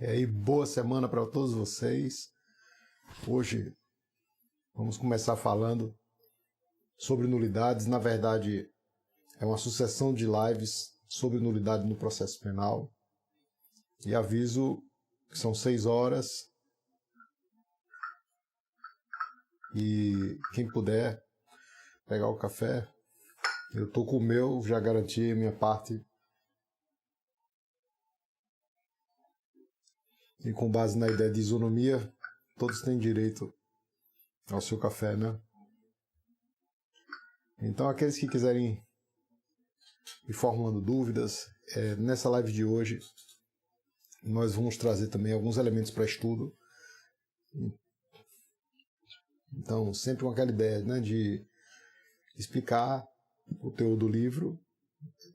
E aí, boa semana para todos vocês. Hoje vamos começar falando sobre nulidades. Na verdade, é uma sucessão de lives sobre nulidade no processo penal. E aviso que são 6 horas. E quem puder pegar o café, eu tô com o meu, já garanti a minha parte. E com base na ideia de isonomia, todos têm direito ao seu café, né? Então, aqueles que quiserem ir formulando dúvidas, nessa live de hoje, nós vamos trazer também alguns elementos para estudo. Então, sempre com aquela ideia, né, de explicar o teor do livro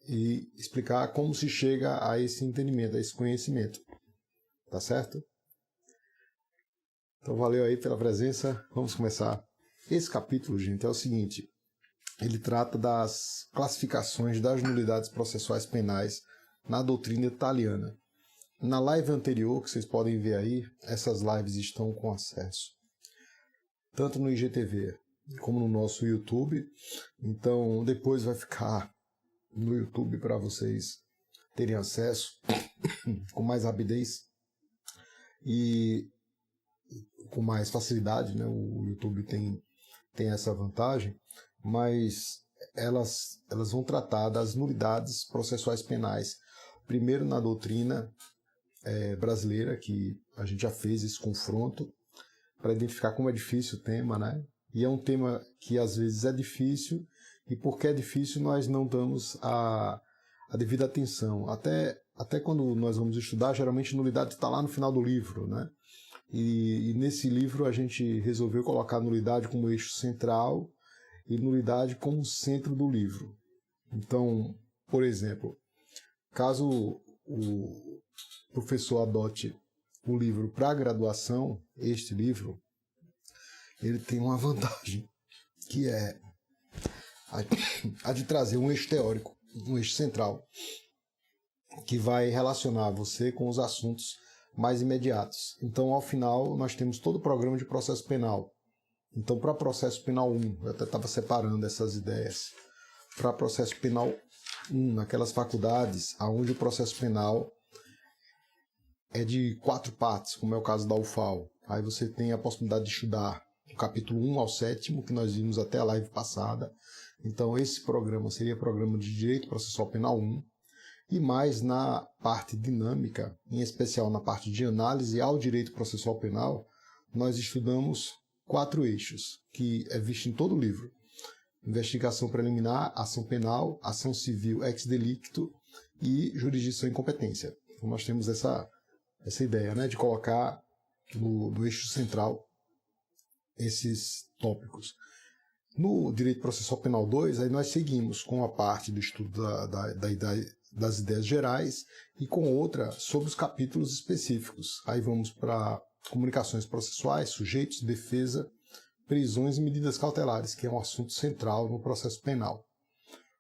e explicar como se chega a esse entendimento, a esse conhecimento. Tá certo? Então, valeu aí pela presença. Vamos começar. Esse capítulo, gente, é o seguinte. Ele trata das classificações das nulidades processuais penais na doutrina italiana. Na live anterior, que vocês podem ver aí, essas lives estão com acesso tanto no IGTV como no nosso YouTube. Então, depois vai ficar no YouTube para vocês terem acesso com mais rapidez e com mais facilidade, né? O YouTube tem essa vantagem, mas elas vão tratar das nulidades processuais penais. Primeiro na doutrina brasileira, que a gente já fez esse confronto para identificar como é difícil o tema, né? E é um tema que às vezes é difícil, e porque é difícil nós não damos a devida atenção. Até quando nós vamos estudar, geralmente nulidade está lá no final do livro, né? E nesse livro a gente resolveu colocar nulidade como eixo central e nulidade como centro do livro. Então, por exemplo, caso o professor adote o livro para graduação, este livro, ele tem uma vantagem, que é a de trazer um eixo teórico, um eixo central, que vai relacionar você com os assuntos mais imediatos. Então, ao final, nós temos todo o programa de processo penal. Então, para processo penal 1, eu até estava separando essas ideias. Para processo penal 1, naquelas faculdades onde o processo penal é de 4 partes, como é o caso da UFAL. Aí você tem a possibilidade de estudar do capítulo 1 ao 7º, que nós vimos até a live passada. Então, esse programa seria programa de Direito Processual Penal 1. E mais na parte dinâmica, em especial na parte de análise ao direito processual penal, nós estudamos 4 eixos, que é visto em todo o livro. Investigação preliminar, ação penal, ação civil ex delicto e jurisdição em competência. Então nós temos essa ideia, né, de colocar no eixo central esses tópicos. No direito processual penal 2, aí nós seguimos com a parte do estudo das ideias gerais e com outra sobre os capítulos específicos. Aí vamos para comunicações processuais, sujeitos, defesa, prisões e medidas cautelares, que é um assunto central no processo penal.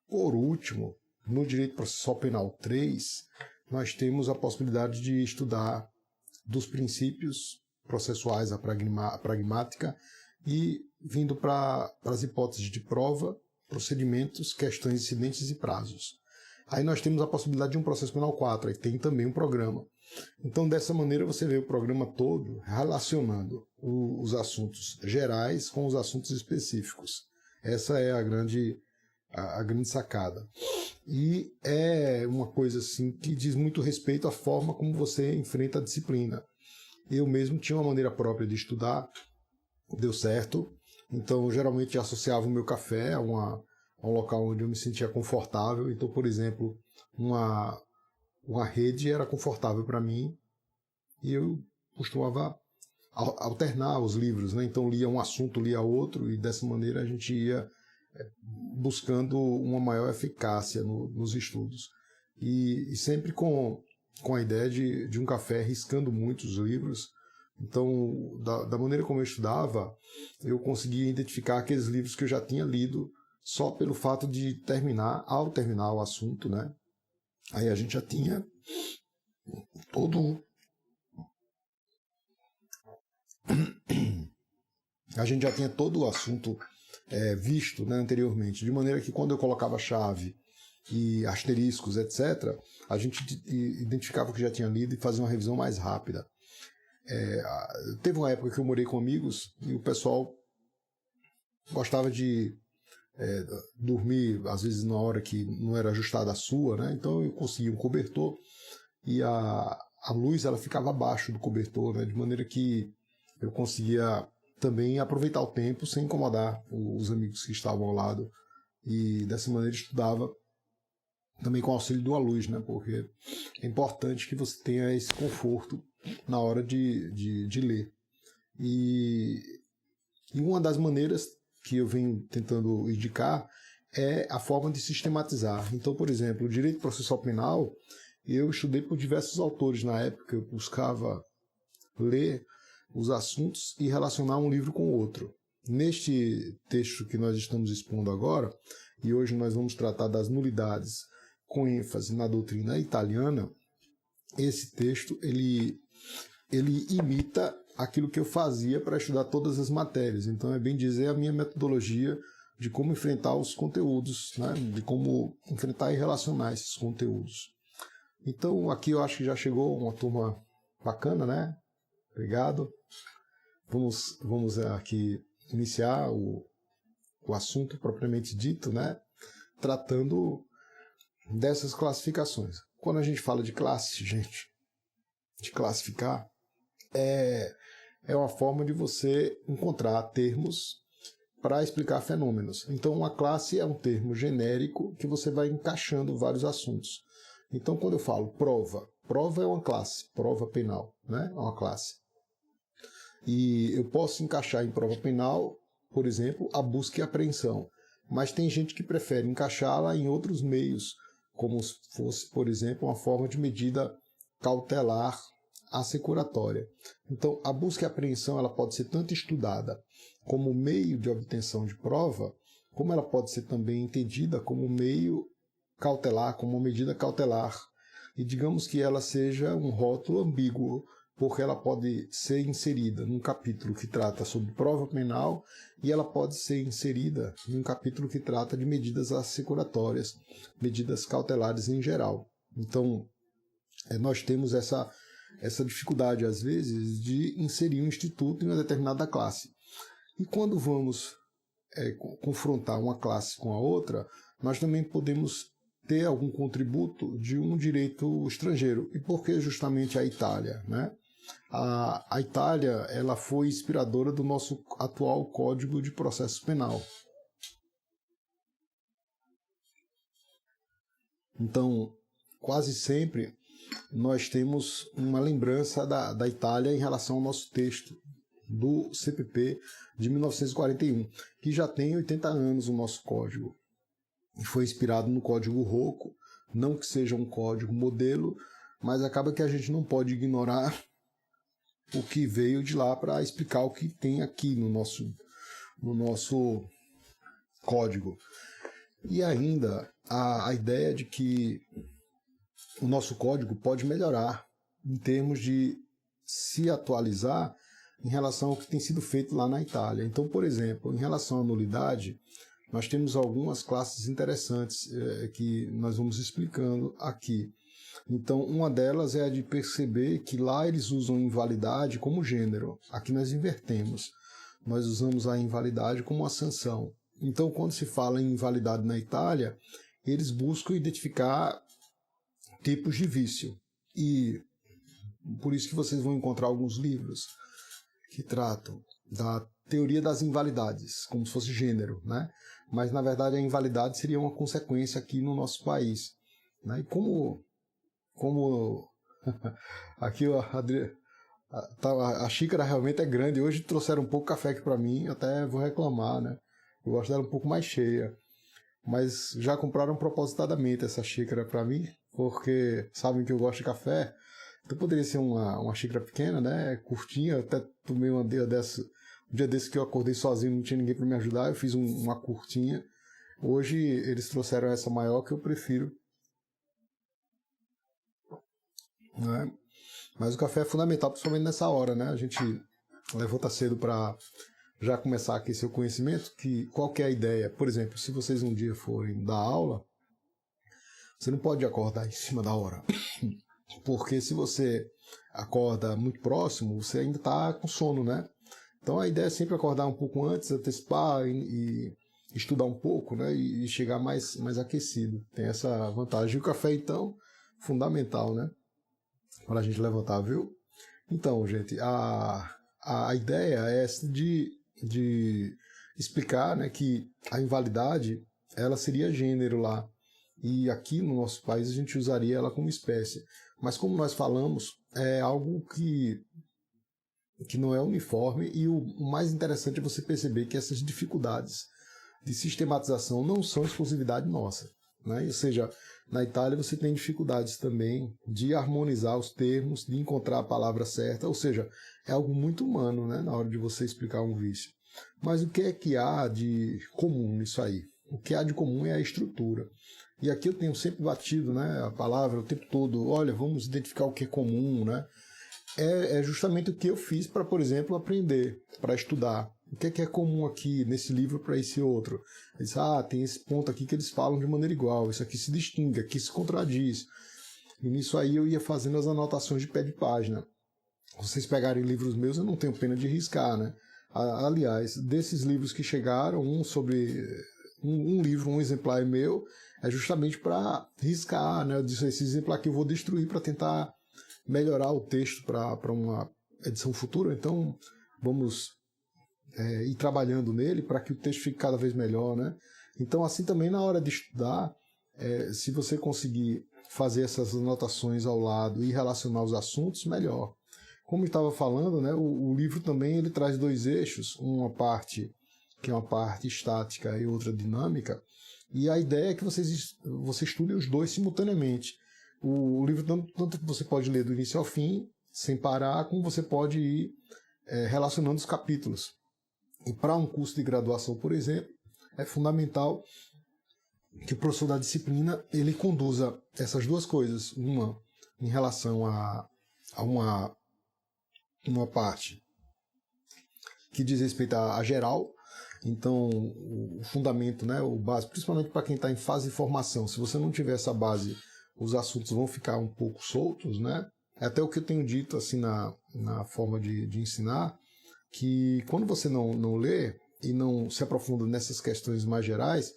Por último, no direito processual penal 3, nós temos a possibilidade de estudar dos princípios processuais, a pragmática, e vindo para as hipóteses de prova, procedimentos, questões incidentes e prazos. Aí nós temos a possibilidade de um processo penal 4, aí tem também um programa. Então, dessa maneira, você vê o programa todo relacionando os assuntos gerais com os assuntos específicos. Essa é a grande sacada. E é uma coisa assim que diz muito respeito à forma como você enfrenta a disciplina. Eu mesmo tinha uma maneira própria de estudar, deu certo. Então, eu geralmente associava o meu café a um local onde eu me sentia confortável. Então, por exemplo, uma rede era confortável para mim e eu costumava alternar os livros, né? Então, lia um assunto, lia outro, e dessa maneira a gente ia buscando uma maior eficácia nos estudos. E sempre com a ideia de um café, riscando muitos livros. Então, da maneira como eu estudava, eu conseguia identificar aqueles livros que eu já tinha lido só pelo fato de ao terminar o assunto, né? Aí a gente já tinha todo a gente já tinha todo o assunto visto, né, anteriormente, de maneira que quando eu colocava chave e asteriscos, etc., a gente identificava o que já tinha lido e fazia uma revisão mais rápida. Teve uma época que eu morei com amigos e o pessoal gostava de dormir, às vezes, na hora que não era ajustada a sua, né? Então eu conseguia um cobertor e a luz ela ficava abaixo do cobertor, né? De maneira que eu conseguia também aproveitar o tempo sem incomodar os amigos que estavam ao lado, e dessa maneira estudava também com auxílio de uma luz, né? Porque é importante que você tenha esse conforto na hora de ler. E uma das maneiras que eu venho tentando indicar é a forma de sistematizar. Então, por exemplo, o direito processual penal, eu estudei por diversos autores na época, eu buscava ler os assuntos e relacionar um livro com o outro. Neste texto que nós estamos expondo agora, e hoje nós vamos tratar das nulidades com ênfase na doutrina italiana, esse texto ele imita aquilo que eu fazia para estudar todas as matérias. Então é bem dizer a minha metodologia de como enfrentar os conteúdos, né? De como enfrentar e relacionar esses conteúdos. Então aqui eu acho que já chegou uma turma bacana, né? Obrigado. Vamos aqui iniciar o assunto propriamente dito, né? Tratando dessas classificações. Quando a gente fala de classe, gente, de classificar, é uma forma de você encontrar termos para explicar fenômenos. Então, uma classe é um termo genérico que você vai encaixando vários assuntos. Então, quando eu falo prova, prova é uma classe, prova penal, né? É uma classe. E eu posso encaixar em prova penal, por exemplo, a busca e a apreensão. Mas tem gente que prefere encaixá-la em outros meios, como se fosse, por exemplo, uma forma de medida cautelar assecuratória. Então, a busca e a apreensão ela pode ser tanto estudada como meio de obtenção de prova, como ela pode ser também entendida como meio cautelar, como uma medida cautelar. E digamos que ela seja um rótulo ambíguo, porque ela pode ser inserida num capítulo que trata sobre prova penal e ela pode ser inserida em um capítulo que trata de medidas assecuratórias, medidas cautelares em geral. Então, nós temos essa dificuldade, às vezes, de inserir um instituto em uma determinada classe. E quando vamos confrontar uma classe com a outra, nós também podemos ter algum contributo de um direito estrangeiro. E por que justamente a Itália, né? A Itália ela foi inspiradora do nosso atual Código de Processo Penal. Então, quase sempre nós temos uma lembrança da Itália em relação ao nosso texto do CPP de 1941, que já tem 80 anos o nosso código. E foi inspirado no Código Rocco, não que seja um código modelo, mas acaba que a gente não pode ignorar o que veio de lá para explicar o que tem aqui no nosso código. E ainda a ideia de que o nosso código pode melhorar em termos de se atualizar em relação ao que tem sido feito lá na Itália. Então, por exemplo, em relação à nulidade, nós temos algumas classes interessantes que nós vamos explicando aqui. Então, uma delas é a de perceber que lá eles usam invalidade como gênero. Aqui nós invertemos. Nós usamos a invalidade como uma sanção. Então, quando se fala em invalidade na Itália, eles buscam identificar tipos de vício. E por isso que vocês vão encontrar alguns livros que tratam da teoria das invalidades, como se fosse gênero, né? Mas, na verdade, a invalidade seria uma consequência aqui no nosso país. Né? E como aqui a xícara realmente é grande, hoje trouxeram um pouco de café aqui para mim, até vou reclamar, né? Eu gosto dela um pouco mais cheia. Mas já compraram propositadamente essa xícara para mim, porque sabem que eu gosto de café. Então poderia ser uma xícara pequena, né? Curtinha. Eu até tomei um dia desse que eu acordei sozinho, não tinha ninguém para me ajudar. Eu fiz uma curtinha. Hoje eles trouxeram essa maior que eu prefiro. Né? Mas o café é fundamental, principalmente nessa hora, né? A gente levanta cedo para já começar a aquecer o conhecimento, que qual que é a ideia? Por exemplo, se vocês um dia forem dar aula, você não pode acordar em cima da hora, porque se você acorda muito próximo, você ainda está com sono, né? Então a ideia é sempre acordar um pouco antes, antecipar e estudar um pouco, né? E chegar mais aquecido. Tem essa vantagem. E o café, então, fundamental, né? Para a gente levantar, viu? Então, gente, a ideia é essa de explicar, né, que a invalidade ela seria gênero lá. E aqui no nosso país a gente usaria ela como espécie. Mas como nós falamos, é algo que não é uniforme, e o mais interessante é você perceber que essas dificuldades de sistematização não são exclusividade nossa, né? Ou seja, na Itália você tem dificuldades também de harmonizar os termos, de encontrar a palavra certa, ou seja, é algo muito humano, né, na hora de você explicar um vício. Mas o que é que há de comum nisso aí? O que há de comum é a estrutura. E aqui eu tenho sempre batido, né, a palavra o tempo todo, olha, vamos identificar o que é comum, né? É justamente o que eu fiz para, por exemplo, aprender, para estudar. O que é comum aqui nesse livro para esse outro? Eles, tem esse ponto aqui que eles falam de maneira igual, isso aqui se distingue, aqui se contradiz. E nisso aí eu ia fazendo as anotações de pé de página. Vocês pegarem livros meus, eu não tenho pena de riscar, né? Aliás, desses livros que chegaram, um livro, um exemplar meu, é justamente para riscar, né? Eu disse, esse exemplar aqui eu vou destruir para tentar melhorar o texto para uma edição futura, então vamos ir trabalhando nele para que o texto fique cada vez melhor, né? Então, assim também na hora de estudar, se você conseguir fazer essas anotações ao lado e relacionar os assuntos, melhor. Como eu estava falando, né, o livro também ele traz dois eixos, uma parte que é uma parte estática e outra dinâmica, e a ideia é que você estude os dois simultaneamente. O livro, tanto que você pode ler do início ao fim, sem parar, como você pode ir relacionando os capítulos. E para um curso de graduação, por exemplo, é fundamental que o professor da disciplina ele conduza essas duas coisas. Uma em relação a uma parte que diz respeito a geral, então o fundamento, né, o básico, principalmente para quem está em fase de formação. Se você não tiver essa base, os assuntos vão ficar um pouco soltos, né? É até o que eu tenho dito assim na forma de ensinar, que quando você não lê e não se aprofunda nessas questões mais gerais,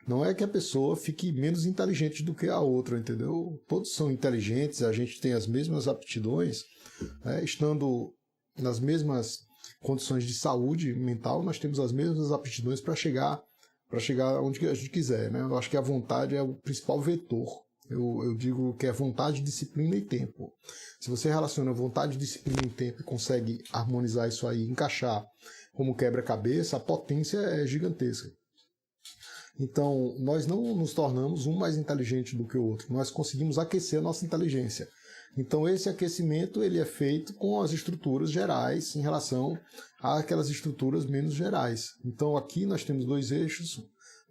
não é que a pessoa fique menos inteligente do que a outra, entendeu? Todos são inteligentes, a gente tem as mesmas aptidões, né? Estando nas mesmas condições de saúde mental, nós temos as mesmas aptidões para chegar onde a gente quiser, né? Eu acho que a vontade é o principal vetor. Eu digo que é vontade, disciplina e tempo. Se você relaciona vontade, disciplina e tempo e consegue harmonizar isso aí, encaixar como quebra-cabeça, a potência é gigantesca. Então, nós não nos tornamos um mais inteligente do que o outro, nós conseguimos aquecer a nossa inteligência. Então, esse aquecimento ele é feito com as estruturas gerais em relação àquelas estruturas menos gerais. Então, aqui nós temos dois eixos,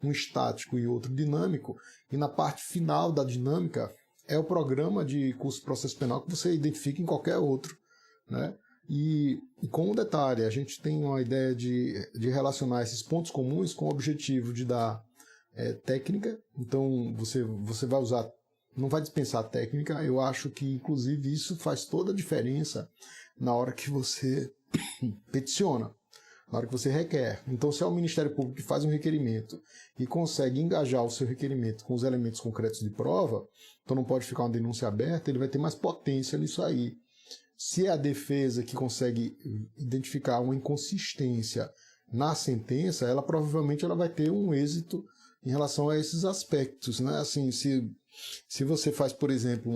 um estático e outro dinâmico, e na parte final da dinâmica é o programa de curso de processo penal que você identifica em qualquer outro, né? E com um detalhe, a gente tem uma ideia de relacionar esses pontos comuns com o objetivo de dar técnica. Então você vai usar, não vai dispensar a técnica. Eu acho que inclusive isso faz toda a diferença na hora que você peticiona, na hora que você requer. Então, se é o Ministério Público que faz um requerimento e consegue engajar o seu requerimento com os elementos concretos de prova, então não pode ficar uma denúncia aberta, ele vai ter mais potência nisso aí. Se é a defesa que consegue identificar uma inconsistência na sentença, ela provavelmente vai ter um êxito em relação a esses aspectos, né? Assim, se você faz, por exemplo,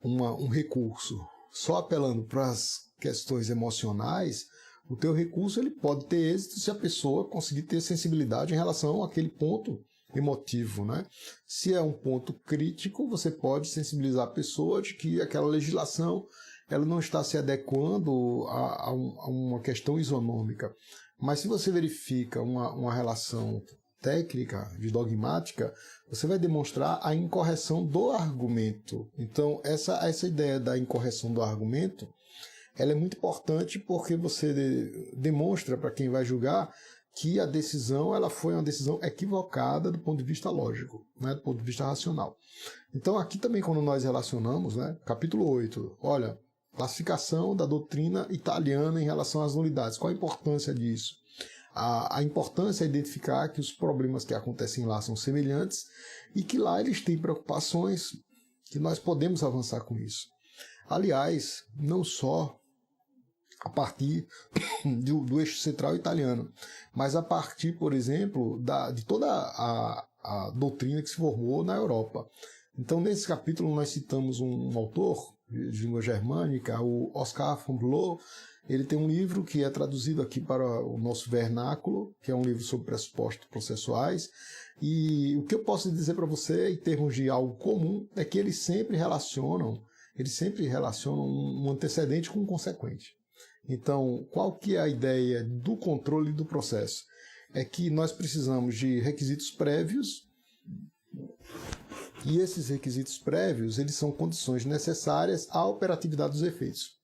um recurso só apelando para as questões emocionais, o teu recurso ele pode ter êxito se a pessoa conseguir ter sensibilidade em relação àquele ponto emotivo, né? Se é um ponto crítico, você pode sensibilizar a pessoa de que aquela legislação ela não está se adequando a uma questão isonômica. Mas se você verifica uma relação técnica, de dogmática, você vai demonstrar a incorreção do argumento. Então, essa ideia da incorreção do argumento ela é muito importante porque você demonstra para quem vai julgar que a decisão ela foi uma decisão equivocada do ponto de vista lógico, né, do ponto de vista racional. Então aqui também quando nós relacionamos, né, capítulo 8, olha, classificação da doutrina italiana em relação às nulidades, qual a importância disso? A importância é identificar que os problemas que acontecem lá são semelhantes e que lá eles têm preocupações que nós podemos avançar com isso. Aliás, não só a partir do eixo central italiano, mas a partir, por exemplo, de toda a doutrina que se formou na Europa. Então, nesse capítulo, nós citamos um autor de língua germânica, o Oscar von Bloch. Ele tem um livro que é traduzido aqui para o nosso vernáculo, que é um livro sobre pressupostos processuais. E o que eu posso dizer para você, em termos de algo comum, é que eles sempre relacionam um antecedente com um consequente. Então, qual que é a ideia do controle do processo? É que nós precisamos de requisitos prévios, e esses requisitos prévios eles são condições necessárias à operatividade dos efeitos.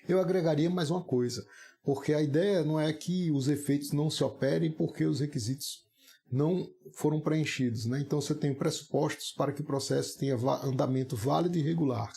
Eu agregaria mais uma coisa, porque a ideia não é que os efeitos não se operem porque os requisitos não foram preenchidos, né? Então você tem pressupostos para que o processo tenha andamento válido e regular,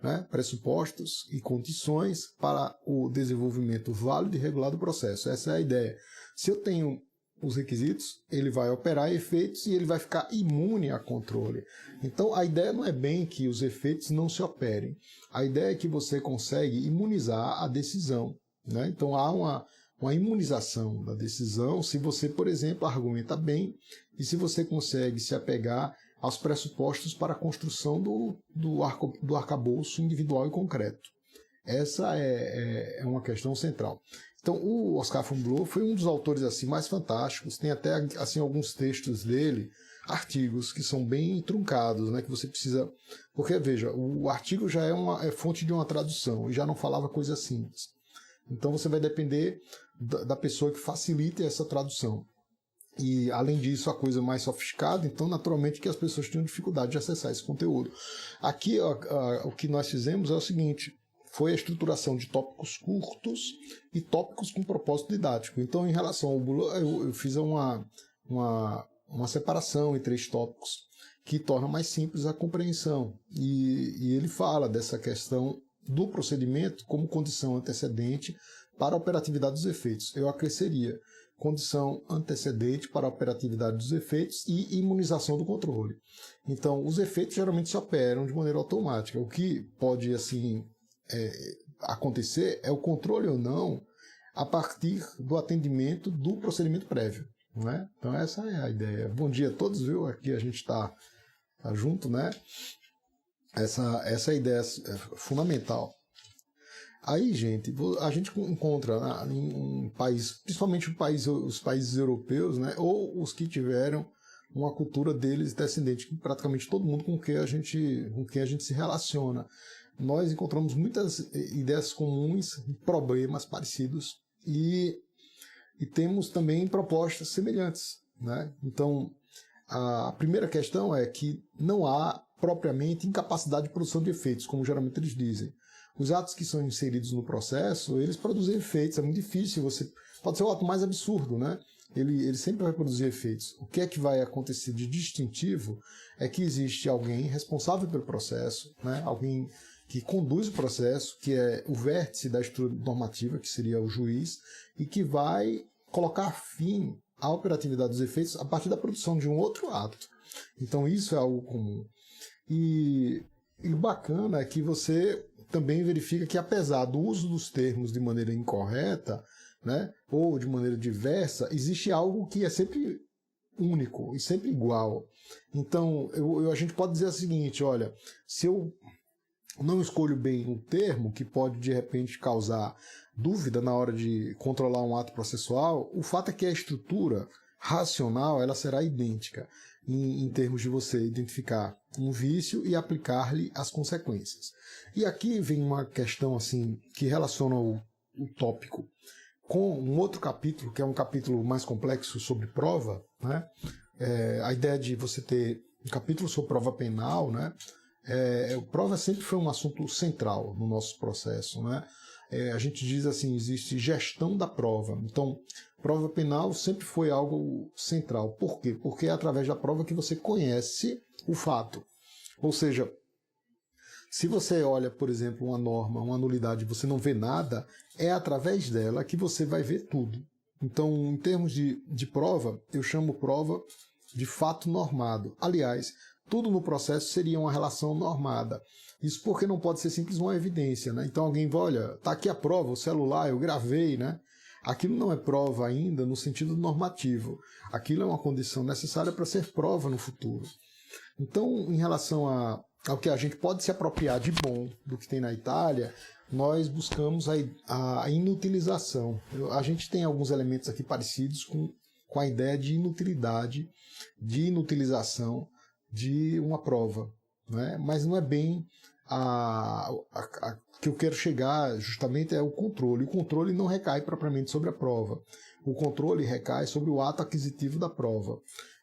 né? Pressupostos e condições para o desenvolvimento válido e regular do processo. Essa é a ideia. Se eu tenho os requisitos, ele vai operar efeitos e ele vai ficar imune a controle. Então a ideia não é bem que os efeitos não se operem. A ideia é que você consegue imunizar a decisão, né? Então há uma imunização da decisão se você, por exemplo, argumenta bem e se você consegue se apegar aos pressupostos para a construção do arcabouço individual e concreto. Essa é uma questão central. Então, o Oscar von Bloch foi um dos autores assim mais fantásticos. Tem até assim alguns textos dele, artigos que são bem truncados, né? Que você precisa, porque veja, o artigo já é fonte de uma tradução e já não falava coisas simples. Então, você vai depender da pessoa que facilite essa tradução. E, além disso, a coisa mais sofisticada, então, naturalmente, que as pessoas tinham dificuldade de acessar esse conteúdo. Aqui, o que nós fizemos é o seguinte: foi a estruturação de tópicos curtos e tópicos com propósito didático. Então, em relação ao Bloch, eu fiz uma separação em 3 tópicos que torna mais simples a compreensão. E ele fala dessa questão do procedimento como condição antecedente para a operatividade dos efeitos. Eu acresceria condição antecedente para a operatividade dos efeitos e imunização do controle. Então, os efeitos geralmente se operam de maneira automática. O que pode, assim, acontecer é o controle ou não a partir do atendimento do procedimento prévio, né? Então essa é a ideia. Bom dia a todos, viu? Aqui a gente está junto, né? Essa ideia é fundamental. Aí, gente, a gente encontra em um país, principalmente os países europeus, né? Ou os que tiveram uma cultura deles descendente, praticamente todo mundo com quem a gente se relaciona. Nós encontramos muitas ideias comuns, problemas parecidos e temos também propostas semelhantes, né? Então, a primeira questão é que não há propriamente incapacidade de produção de efeitos, como geralmente eles dizem. Os atos que são inseridos no processo, eles produzem efeitos, é muito difícil, pode ser o ato mais absurdo, né? Ele sempre vai produzir efeitos. O que é que vai acontecer de distintivo é que existe alguém responsável pelo processo, né? Alguém que conduz o processo, que é o vértice da estrutura normativa, que seria o juiz, e que vai colocar fim à operatividade dos efeitos a partir da produção de um outro ato. Então isso é algo comum. E o bacana é que você também verifica que, apesar do uso dos termos de maneira incorreta, né, ou de maneira diversa, existe algo que é sempre único e sempre igual. Então a gente pode dizer o seguinte: olha, se eu não escolho bem um termo que pode de repente causar dúvida na hora de controlar um ato processual, o fato é que a estrutura racional ela será idêntica em termos de você identificar um vício e aplicar-lhe as consequências. E aqui vem uma questão assim que relaciona o tópico com um outro capítulo, que é um capítulo mais complexo sobre prova, né? A ideia de você ter um capítulo sobre prova penal, né? Prova sempre foi um assunto central no nosso processo, né? A gente diz assim, existe gestão da prova. Então, prova penal sempre foi algo central. Por quê? Porque é através da prova que você conhece o fato. Ou seja, se você olha, por exemplo, uma norma, uma nulidade, e você não vê nada, é através dela que você vai ver tudo. Então, em termos de prova, eu chamo prova de fato normado. Aliás, tudo no processo seria uma relação normada. Isso porque não pode ser simples uma evidência, né? Então alguém vai, olha, tá aqui a prova, o celular, eu gravei, né? Aquilo não é prova ainda no sentido normativo. Aquilo é uma condição necessária para ser prova no futuro. Então, em relação ao que a gente pode se apropriar de bom do que tem na Itália, nós buscamos a inutilização. A gente tem alguns elementos aqui parecidos com a ideia de inutilidade, de inutilização de uma prova, né? Mas não é bem a que eu quero chegar, justamente é o controle. O controle não recai propriamente sobre a prova. O controle recai sobre o ato aquisitivo da prova.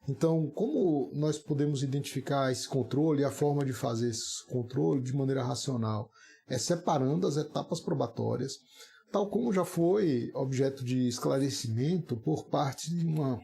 Então, como nós podemos identificar esse controle e a forma de fazer esse controle de maneira racional? É separando as etapas probatórias, tal como já foi objeto de esclarecimento por parte de uma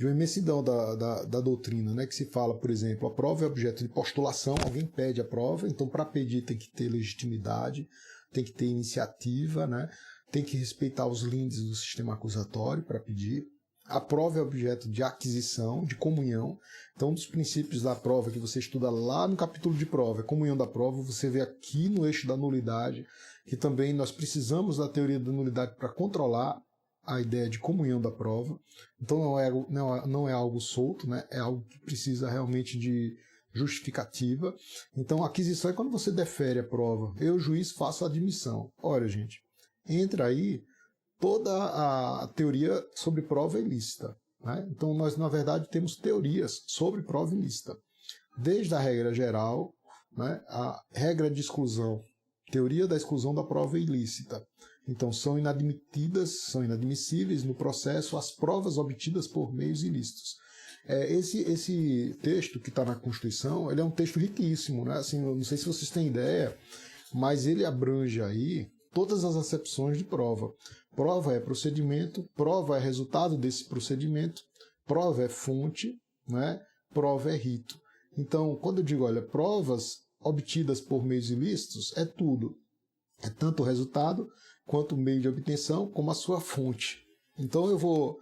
imensidão da doutrina, né, que se fala, por exemplo, a prova é objeto de postulação, alguém pede a prova, então para pedir tem que ter legitimidade, tem que ter iniciativa, né, tem que respeitar os lindes do sistema acusatório para pedir. A prova é objeto de aquisição, de comunhão. Então, um dos princípios da prova que você estuda lá no capítulo de prova, é comunhão da prova, você vê aqui no eixo da nulidade, que também nós precisamos da teoria da nulidade para controlar a ideia de comunhão da prova. Então não é algo solto, né? É algo que precisa realmente de justificativa. Então a aquisição é quando você defere a prova. Eu, juiz, faço a admissão. Olha, gente, entra aí toda a teoria sobre prova ilícita, né? Então nós, na verdade, temos teorias sobre prova ilícita. Desde a regra geral, né, a regra de exclusão, teoria da exclusão da prova ilícita. Então, são inadmissíveis no processo as provas obtidas por meios ilícitos. Esse texto que está na Constituição, ele é um texto riquíssimo, né? Assim, eu não sei se vocês têm ideia, mas ele abrange aí todas as acepções de prova. Prova é procedimento, prova é resultado desse procedimento, prova é fonte, né? Prova é rito. Então, quando eu digo, olha, provas obtidas por meios ilícitos, é tudo. É tanto o resultado quanto o meio de obtenção, como a sua fonte. Então eu vou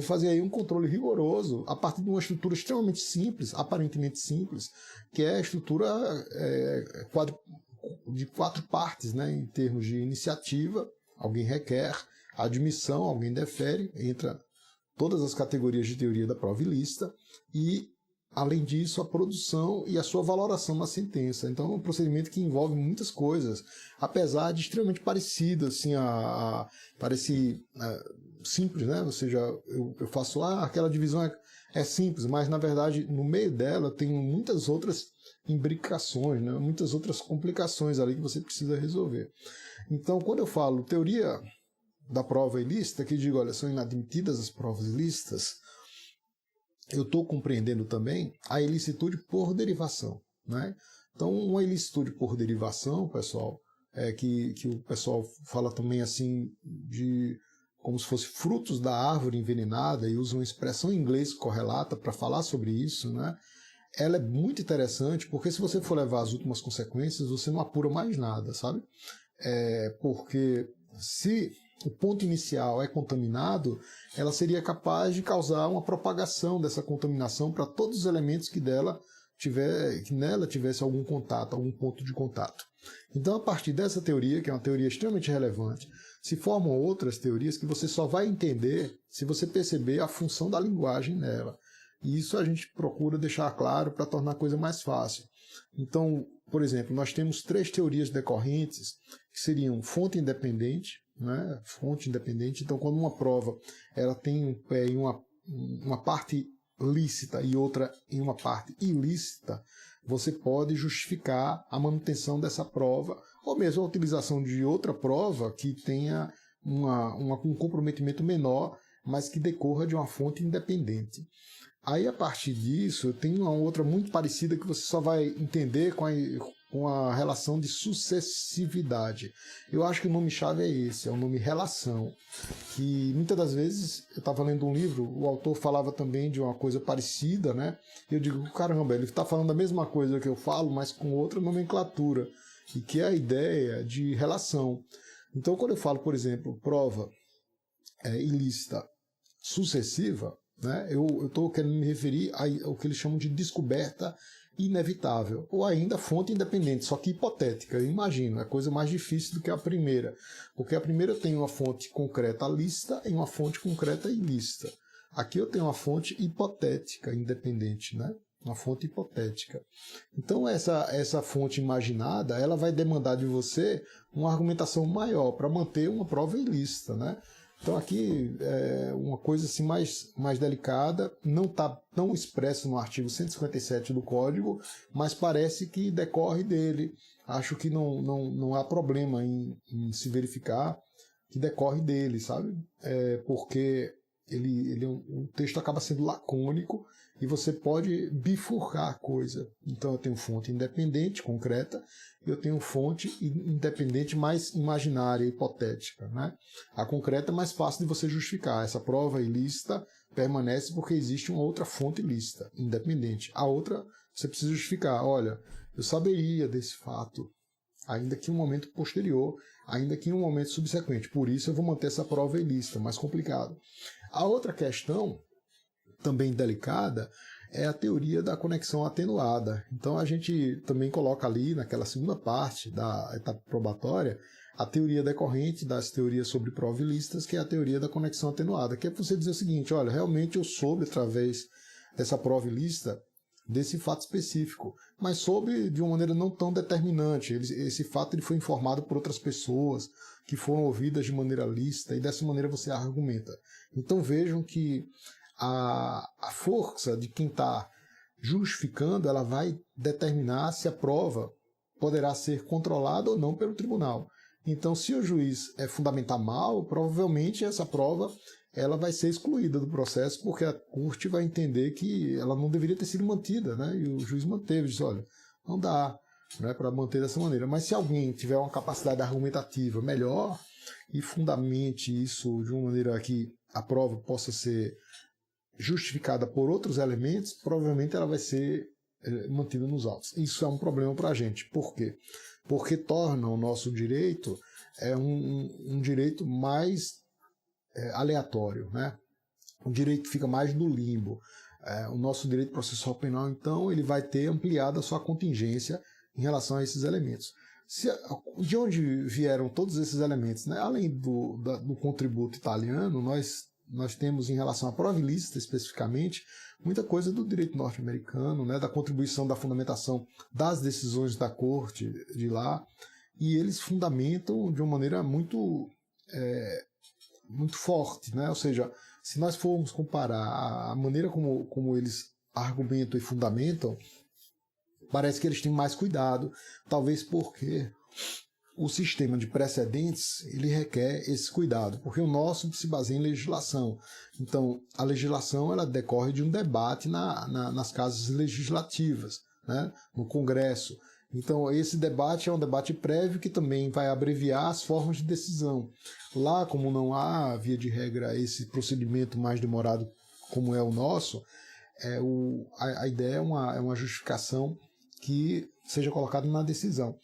fazer aí um controle rigoroso a partir de uma estrutura extremamente simples, aparentemente simples, que é a estrutura de 4 partes, né, em termos de iniciativa, alguém requer, admissão, alguém defere, entra todas as categorias de teoria da prova ilícita e, além disso, a produção e a sua valoração na sentença. Então é um procedimento que envolve muitas coisas, apesar de extremamente parecido, assim, parece simples, né? Ou seja, eu faço aquela divisão é simples, mas na verdade no meio dela tem muitas outras imbricações, né? Muitas outras complicações ali que você precisa resolver. Então, quando eu falo teoria da prova ilícita, que digo, olha, são inadmitidas as provas ilícitas, eu estou compreendendo também a ilicitude por derivação, né? Então, uma ilicitude por derivação, pessoal, que o pessoal fala também assim de como se fosse frutos da árvore envenenada e usa uma expressão em inglês correlata para falar sobre isso, né? Ela é muito interessante porque se você for levar as últimas consequências, você não apura mais nada, sabe? Porque se o ponto inicial é contaminado, ela seria capaz de causar uma propagação dessa contaminação para todos os elementos que nela tivesse algum contato, algum ponto de contato. Então, a partir dessa teoria, que é uma teoria extremamente relevante, se formam outras teorias que você só vai entender se você perceber a função da linguagem nela. E isso a gente procura deixar claro para tornar a coisa mais fácil. Então, por exemplo, nós temos 3 teorias decorrentes, que seriam fonte independente, né? Fonte independente. Então, quando uma prova ela tem um pé em uma parte lícita e outra em uma parte ilícita, você pode justificar a manutenção dessa prova, ou mesmo a utilização de outra prova que tenha um comprometimento menor, mas que decorra de uma fonte independente. Aí, a partir disso, eu tenho uma outra muito parecida que você só vai entender com a relação de sucessividade. Eu acho que o nome-chave é esse, é o nome relação. Que muitas das vezes, eu estava lendo um livro, o autor falava também de uma coisa parecida, né? E eu digo, caramba, ele está falando a mesma coisa que eu falo, mas com outra nomenclatura. E que é a ideia de relação. Então, quando eu falo, por exemplo, prova ilícita sucessiva, né, eu estou querendo me referir ao que eles chamam de descoberta inevitável, ou ainda fonte independente, só que hipotética. Eu imagino, é coisa mais difícil do que a primeira, porque a primeira tem uma fonte concreta lícita e uma fonte concreta ilícita. Aqui eu tenho uma fonte hipotética independente, né? Uma fonte hipotética. Então essa fonte imaginada, ela vai demandar de você uma argumentação maior para manter uma prova ilícita, né? Então aqui é uma coisa assim mais delicada, não está tão expresso no artigo 157 do Código, mas parece que decorre dele. Acho que não há problema em se verificar que decorre dele, sabe? Porque o texto acaba sendo lacônico e você pode bifurcar a coisa. Então eu tenho fonte independente, concreta, e eu tenho fonte independente mais imaginária, hipotética, né? A concreta é mais fácil de você justificar. Essa prova ilícita permanece porque existe uma outra fonte ilícita, independente. A outra você precisa justificar. Olha, eu saberia desse fato, ainda que em um momento posterior, ainda que em um momento subsequente. Por isso eu vou manter essa prova ilícita, mais complicado. A outra questão, também delicada, é a teoria da conexão atenuada. Então a gente também coloca ali, naquela segunda parte da etapa probatória, a teoria decorrente das teorias sobre provas ilícitas, que é a teoria da conexão atenuada, que é você dizer o seguinte, olha, realmente eu soube através dessa prova ilícita desse fato específico, mas soube de uma maneira não tão determinante. Esse fato ele foi informado por outras pessoas que foram ouvidas de maneira lícita, e dessa maneira você argumenta. Então vejam que a força de quem está justificando, ela vai determinar se a prova poderá ser controlada ou não pelo tribunal. Então, se o juiz fundamentar mal, provavelmente essa prova ela vai ser excluída do processo, porque a corte vai entender que ela não deveria ter sido mantida, né? E o juiz manteve, diz, olha, não dá, né, para manter dessa maneira. Mas se alguém tiver uma capacidade argumentativa melhor e fundamente isso de uma maneira que a prova possa ser justificada por outros elementos, provavelmente ela vai ser mantida nos autos. Isso é um problema para a gente. Por quê? Porque torna o nosso direito um direito mais aleatório, né? O direito fica mais no limbo. O nosso direito processual penal, então, ele vai ter ampliado a sua contingência em relação a esses elementos. De onde vieram todos esses elementos, né? Além do contributo italiano, nós temos, em relação à prova ilícita especificamente, muita coisa do direito norte-americano, né, da contribuição da fundamentação das decisões da corte de lá, e eles fundamentam de uma maneira muito forte, né? Ou seja, se nós formos comparar a maneira como eles argumentam e fundamentam, parece que eles têm mais cuidado, talvez porque o sistema de precedentes ele requer esse cuidado, porque o nosso se baseia em legislação. Então, a legislação ela decorre de um debate nas casas legislativas, né, no Congresso. Então, esse debate é um debate prévio que também vai abreviar as formas de decisão. Lá, como não há, via de regra, esse procedimento mais demorado como é o nosso, a ideia é uma justificação que seja colocada na decisão.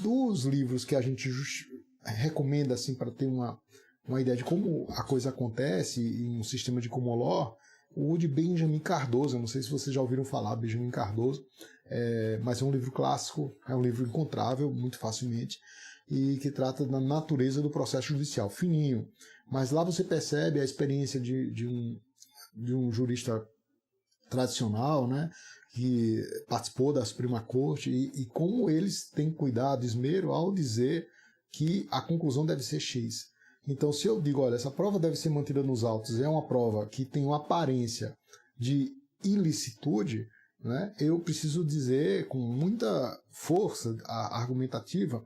Dos livros que a gente recomenda assim, para ter uma ideia de como a coisa acontece em um sistema de common law, o de Benjamin Cardoso, eu não sei se vocês já ouviram falar, Benjamin Cardoso, mas é um livro clássico, é um livro encontrável muito facilmente, e que trata da natureza do processo judicial, fininho. Mas lá você percebe a experiência de um jurista tradicional, né, que participou da Suprema Corte, e como eles têm cuidado, esmero, ao dizer que a conclusão deve ser X. Então, se eu digo, olha, essa prova deve ser mantida nos autos, é uma prova que tem uma aparência de ilicitude, né, eu preciso dizer com muita força argumentativa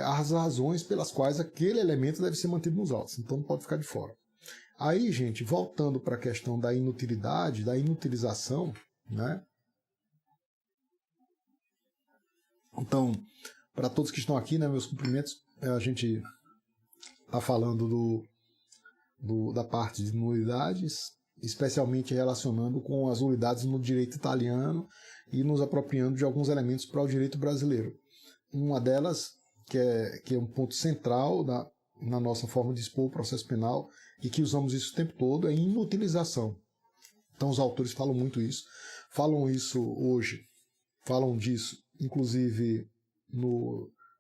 as razões pelas quais aquele elemento deve ser mantido nos autos. Então, não pode ficar de fora. Aí, gente, voltando para a questão da inutilidade, da inutilização, né? Então, para todos que estão aqui, né, meus cumprimentos, a gente está falando da parte de nulidades, especialmente relacionando com as nulidades no direito italiano e nos apropriando de alguns elementos para o direito brasileiro. Uma delas, que é um ponto central na nossa forma de expor o processo penal, e que usamos isso o tempo todo, é inutilização. Então os autores falam muito isso, falam isso hoje, falam disso, inclusive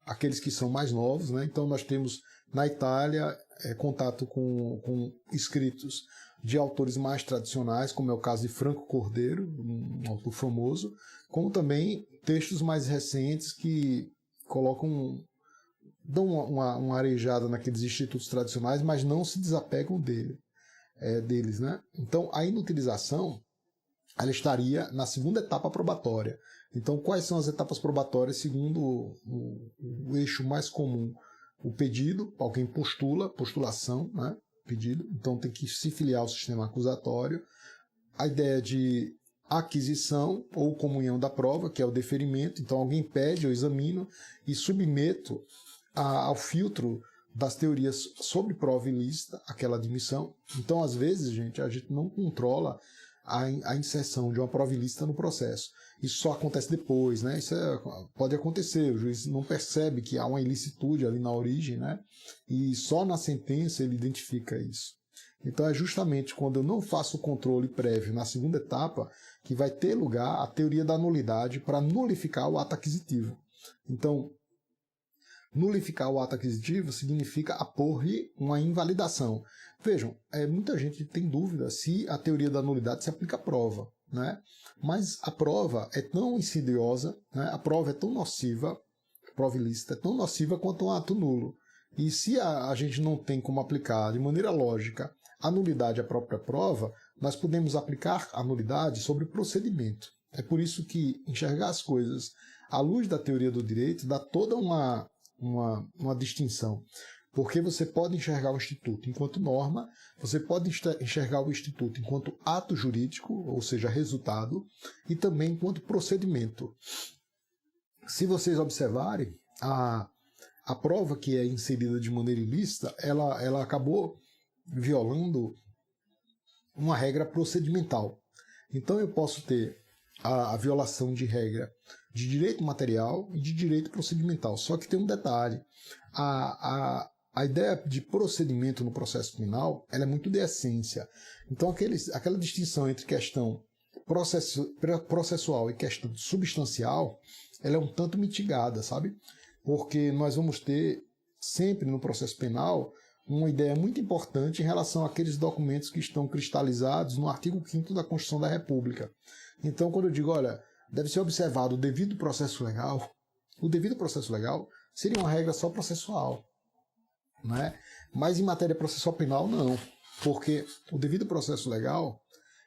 aqueles que são mais novos, né? Então nós temos na Itália contato com escritos de autores mais tradicionais, como é o caso de Franco Cordeiro, um autor famoso, como também textos mais recentes que dão uma arejada naqueles institutos tradicionais, mas não se desapegam deles, né? Então a inutilização ela estaria na segunda etapa probatória. Então, quais são as etapas probatórias segundo o eixo mais comum? O pedido, alguém postulação, né? Pedido, então tem que se filiar ao sistema acusatório. A ideia de aquisição ou comunhão da prova, que é o deferimento. Então, alguém pede, eu examino e submeto ao filtro das teorias sobre prova ilícita, aquela admissão. Então, às vezes, gente, a gente não controla a inserção de uma prova ilícita no processo. Isso só acontece depois, né? Isso pode acontecer, o juiz não percebe que há uma ilicitude ali na origem, né? E só na sentença ele identifica isso. Então é justamente quando eu não faço o controle prévio na segunda etapa que vai ter lugar a teoria da nulidade para nulificar o ato aquisitivo. Então, nulificar o ato aquisitivo significa apor-lhe uma invalidação. Vejam, muita gente tem dúvida se a teoria da nulidade se aplica à prova, né? Mas a prova é tão insidiosa, né? A prova é tão nociva, a prova ilícita é tão nociva quanto um ato nulo. E se a gente não tem como aplicar de maneira lógica a nulidade à própria prova, nós podemos aplicar a nulidade sobre o procedimento. É por isso que enxergar as coisas à luz da teoria do direito dá toda uma distinção. Porque você pode enxergar o Instituto enquanto norma, você pode enxergar o Instituto enquanto ato jurídico, ou seja, resultado, e também enquanto procedimento. Se vocês observarem, a prova que é inserida de maneira ilícita, ela acabou violando uma regra procedimental. Então eu posso ter a violação de regra de direito material e de direito procedimental. Só que tem um detalhe. A ideia de procedimento no processo penal ela é muito de essência. Então aquela distinção entre questão processual e questão substancial ela é um tanto mitigada, sabe? Porque nós vamos ter sempre no processo penal uma ideia muito importante em relação àqueles documentos que estão cristalizados no artigo 5º da Constituição da República. Então, quando eu digo, olha, deve ser observado o devido processo legal, o devido processo legal seria uma regra só processual, né? Mas em matéria processual penal, não, porque o devido processo legal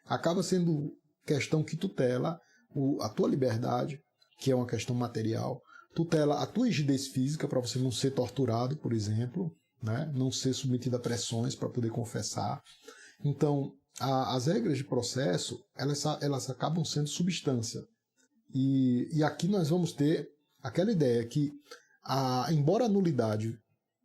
acaba sendo questão que tutela a tua liberdade, que é uma questão material, tutela a tua rigidez física para você não ser torturado, por exemplo, né? Não ser submetido a pressões para poder confessar. Então, as regras de processo, elas acabam sendo substância. E aqui nós vamos ter aquela ideia que, embora a nulidade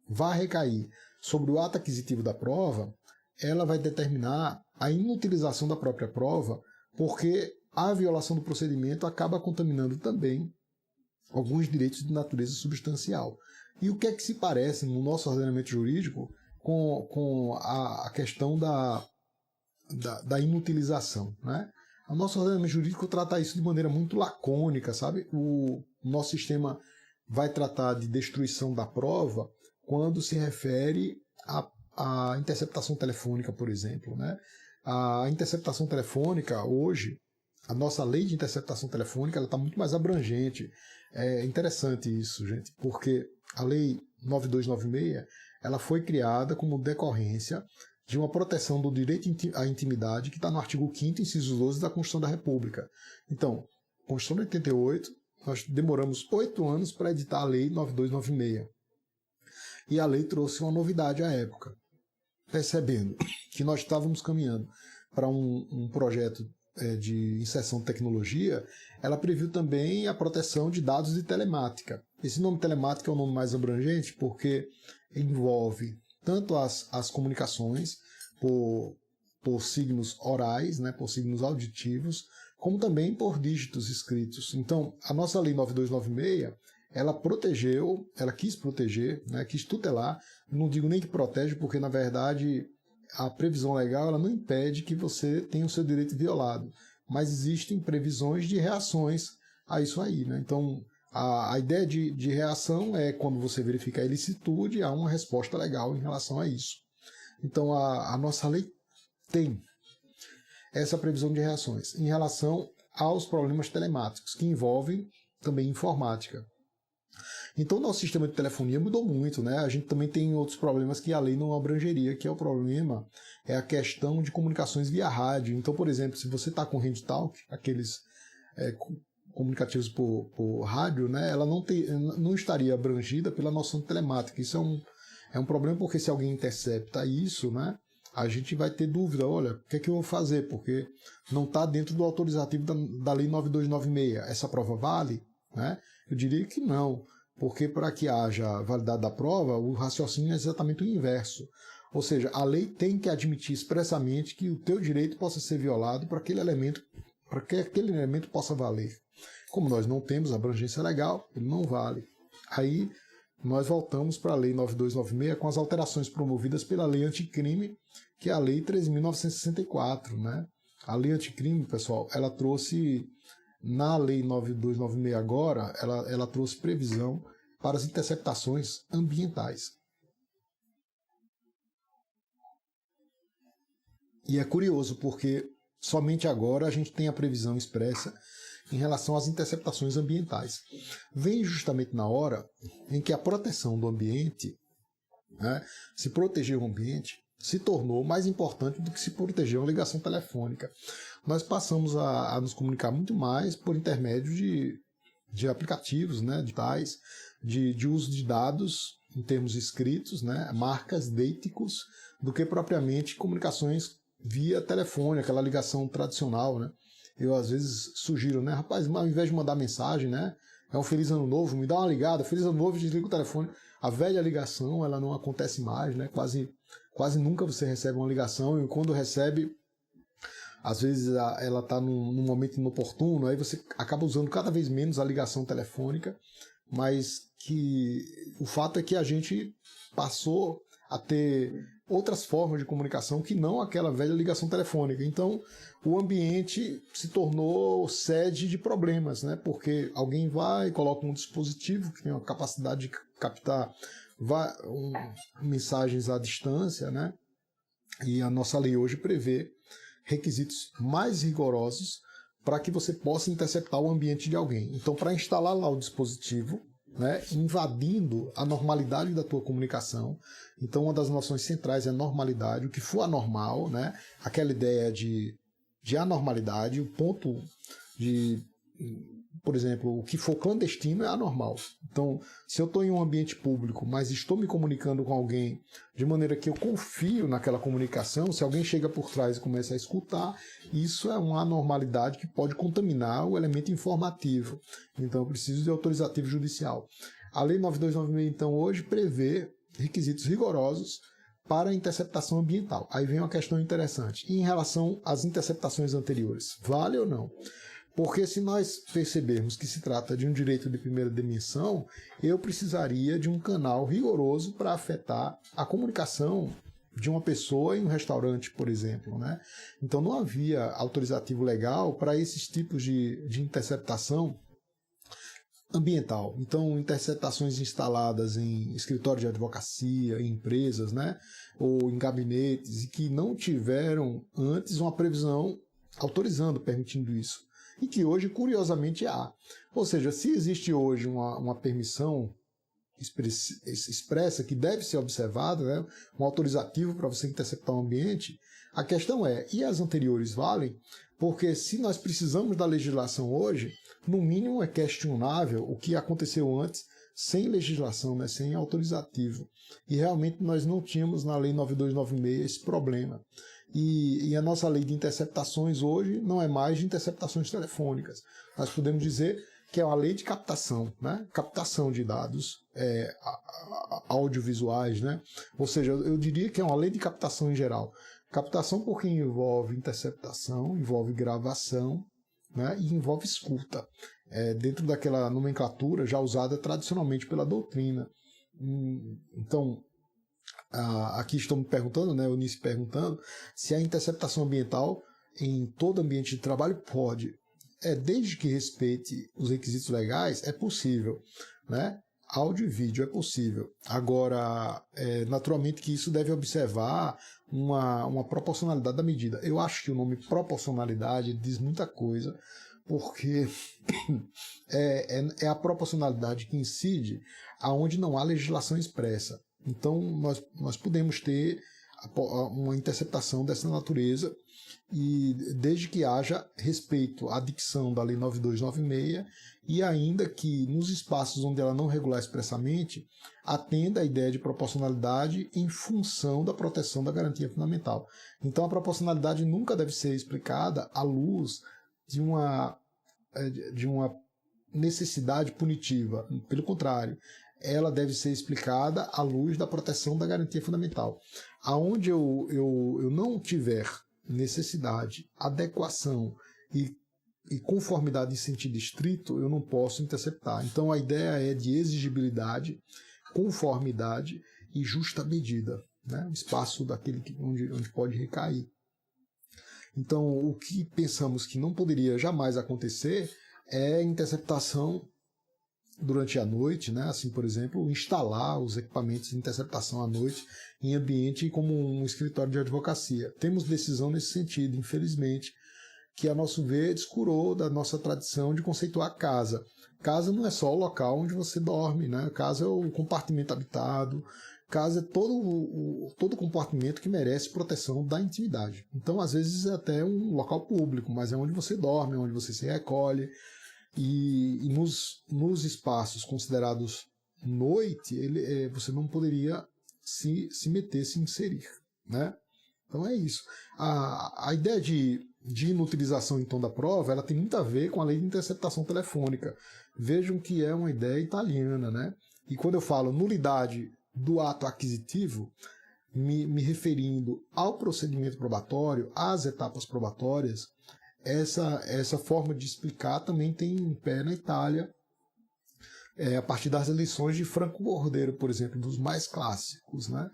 vá recair sobre o ato aquisitivo da prova, ela vai determinar a inutilização da própria prova, porque a violação do procedimento acaba contaminando também alguns direitos de natureza substancial. E o que é que se parece no nosso ordenamento jurídico com a questão da inutilização, né? O nosso ordenamento jurídico trata isso de maneira muito lacônica, sabe? O nosso sistema vai tratar de destruição da prova quando se refere à interceptação telefônica, por exemplo, né? A interceptação telefônica, hoje, a nossa lei de interceptação telefônica está muito mais abrangente. É interessante isso, gente, porque a lei 9296 ela foi criada como decorrência de uma proteção do direito à intimidade que está no artigo 5º, inciso 12 da Constituição da República. Então, Constituição de 88, nós demoramos 8 anos para editar a lei 9296. E a lei trouxe uma novidade à época. percebendo que nós estávamos caminhando para um projeto de inserção de tecnologia, ela previu também a proteção de dados de telemática. Esse nome telemática é o nome mais abrangente porque envolve tanto as comunicações por signos orais, né, por signos auditivos, como também por dígitos escritos. Então, a nossa Lei 9296, ela quis proteger, né, quis tutelar, não digo nem que protege, porque na verdade a previsão legal ela não impede que você tenha o seu direito violado, mas existem previsões de reações a isso aí, né? Então, a ideia de reação é quando você verifica a ilicitude, há uma resposta legal em relação a isso. Então, a nossa lei tem essa previsão de reações em relação aos problemas telemáticos, que envolvem também informática. Então, nosso sistema de telefonia mudou muito, né? A gente também tem outros problemas que a lei não abrangeria, que é o problema, é a questão de comunicações via rádio. Então, por exemplo, se você está com Handtalk, aqueles comunicativos por rádio, né? Ela não estaria abrangida pela noção de telemática. Isso é um problema, porque se alguém intercepta isso, né? A gente vai ter dúvida, olha, o que é que eu vou fazer? Porque não está dentro do autorizativo da Lei 9296. Essa prova vale? Né? Eu diria que não. Porque para que haja validade da prova, o raciocínio é exatamente o inverso. Ou seja, a lei tem que admitir expressamente que o teu direito possa ser violado para que aquele elemento possa valer. Como nós não temos abrangência legal, ele não vale. Aí nós voltamos para a Lei 9296 com as alterações promovidas pela Lei Anticrime, que é a Lei 13.964. Né? A Lei Anticrime, pessoal, ela trouxe... Na Lei 9296 agora, ela trouxe previsão para as interceptações ambientais. E é curioso, porque somente agora a gente tem a previsão expressa em relação às interceptações ambientais. Vem justamente na hora em que a proteção do ambiente, né, se proteger o ambiente, se tornou mais importante do que se proteger uma ligação telefônica. Nós passamos a nos comunicar muito mais por intermédio de aplicativos, né, digitais, de uso de dados em termos escritos, né, marcas deíticos, do que propriamente comunicações via telefone, aquela ligação tradicional. Né? Eu às vezes sugiro, né, rapaz, ao invés de mandar mensagem, né, é um feliz ano novo, me dá uma ligada, feliz ano novo, desliga o telefone. A velha ligação, ela não acontece mais, né, quase nunca você recebe uma ligação, e quando recebe, às vezes ela está num momento inoportuno, aí você acaba usando cada vez menos a ligação telefônica, mas que o fato é que a gente passou a ter outras formas de comunicação que não aquela velha ligação telefônica. Então, o ambiente se tornou sede de problemas, né? Porque alguém vai e coloca um dispositivo que tem a capacidade de captar mensagens à distância, né? E a nossa lei hoje prevê requisitos mais rigorosos para que você possa interceptar o ambiente de alguém. Então, para instalar lá o dispositivo, né, invadindo a normalidade da tua comunicação. Então, uma das noções centrais é a normalidade, o que for anormal, né, aquela ideia de anormalidade, o ponto de, por exemplo, o que for clandestino é anormal. Então, se eu estou em um ambiente público, mas estou me comunicando com alguém de maneira que eu confio naquela comunicação, se alguém chega por trás e começa a escutar, isso é uma anormalidade que pode contaminar o elemento informativo. Então, eu preciso de autorizativo judicial. A Lei 9296, então, hoje prevê requisitos rigorosos para a interceptação ambiental. Aí vem uma questão interessante. E em relação às interceptações anteriores, vale ou não? Porque se nós percebermos que se trata de um direito de primeira dimensão, eu precisaria de um canal rigoroso para afetar a comunicação de uma pessoa em um restaurante, por exemplo. Né? Então não havia autorizativo legal para esses tipos de interceptação ambiental. Então, interceptações instaladas em escritório de advocacia, em empresas, né? Ou em gabinetes, e que não tiveram antes uma previsão autorizando, permitindo isso. E que hoje, curiosamente, há. Ou seja, se existe hoje uma permissão expressa que deve ser observada, né, um autorizativo para você interceptar o ambiente, a questão é, e as anteriores valem? Porque se nós precisamos da legislação hoje, no mínimo é questionável o que aconteceu antes sem legislação, né, sem autorizativo. E realmente nós não tínhamos na Lei 9296 esse problema. E a nossa lei de interceptações hoje não é mais de interceptações telefônicas. Nós podemos dizer que é uma lei de captação, né? Captação de dados audiovisuais, né? Ou seja, eu diria que é uma lei de captação em geral. Captação porque envolve interceptação, envolve gravação, né? E envolve escuta, dentro daquela nomenclatura já usada tradicionalmente pela doutrina. Então, aqui estão me perguntando, né? Eunice perguntando se a interceptação ambiental em todo ambiente de trabalho pode. Desde que respeite os requisitos legais, é possível, né? Áudio e vídeo é possível. Agora, naturalmente que isso deve observar uma proporcionalidade da medida. Eu acho que o nome proporcionalidade diz muita coisa, porque é a proporcionalidade que incide aonde não há legislação expressa. Então, nós podemos ter uma interceptação dessa natureza, e desde que haja respeito à dicção da Lei 9296 e ainda que nos espaços onde ela não regular expressamente atenda à ideia de proporcionalidade em função da proteção da garantia fundamental. Então a proporcionalidade nunca deve ser explicada à luz de uma necessidade punitiva. Pelo contrário, ela deve ser explicada à luz da proteção da garantia fundamental. Aonde eu não tiver necessidade, adequação e conformidade em sentido estrito, eu não posso interceptar. Então a ideia é de exigibilidade, conformidade e justa medida, né? O espaço daquele onde pode recair. Então o que pensamos que não poderia jamais acontecer é interceptação durante a noite, né? Assim, por exemplo, instalar os equipamentos de interceptação à noite em ambiente como um escritório de advocacia. Temos decisão nesse sentido, infelizmente, que a nosso ver descurou da nossa tradição de conceituar casa. Casa não é só o local onde você dorme, né? Casa é o compartimento habitado, casa é todo compartimento que merece proteção da intimidade. Então, às vezes, é até um local público, mas é onde você dorme, é onde você se recolhe. E nos espaços considerados noite, você não poderia se meter, se inserir, né? Então é isso. A ideia de inutilização em tom da prova, ela tem muito a ver com a lei de interceptação telefônica. Vejam que é uma ideia italiana, né? E quando eu falo nulidade do ato aquisitivo, me referindo ao procedimento probatório, às etapas probatórias, essa forma de explicar também tem em pé na Itália, a partir das eleições de Franco Cordeiro, por exemplo, dos mais clássicos, né?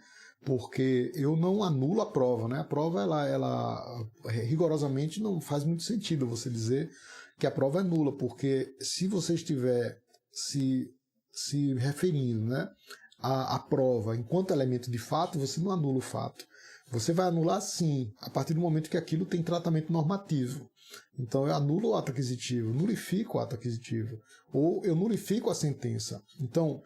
Porque eu não anulo a prova, né? A prova, ela rigorosamente não faz muito sentido você dizer que a prova é nula, porque se você estiver se referindo, né, à prova enquanto elemento de fato, você não anula o fato. Você vai anular sim, a partir do momento que aquilo tem tratamento normativo. Então eu anulo o ato aquisitivo, nulifico o ato aquisitivo, ou eu nulifico a sentença. Então,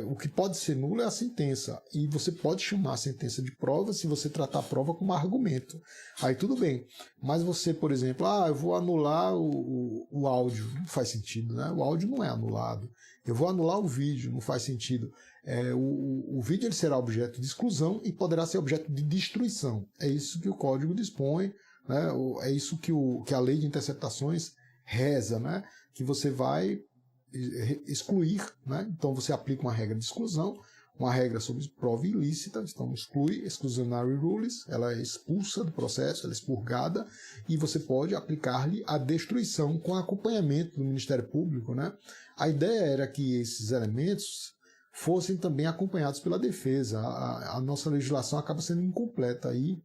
o que pode ser nulo é a sentença, e você pode chamar a sentença de prova se você tratar a prova como argumento. Aí tudo bem, mas você, por exemplo, eu vou anular o áudio, não faz sentido, né? O áudio não é anulado. Eu vou anular o vídeo, não faz sentido. O vídeo ele será objeto de exclusão e poderá ser objeto de destruição. É isso que o código dispõe, né? É isso que a lei de interceptações reza, né? Que você vai excluir, né? Então você aplica uma regra de exclusão, uma regra sobre prova ilícita, então exclui exclusionary rules, ela é expulsa do processo, ela é expurgada, e você pode aplicar-lhe a destruição com acompanhamento do Ministério Público, né? A ideia era que esses elementos fossem também acompanhados pela defesa. A nossa legislação acaba sendo incompleta aí,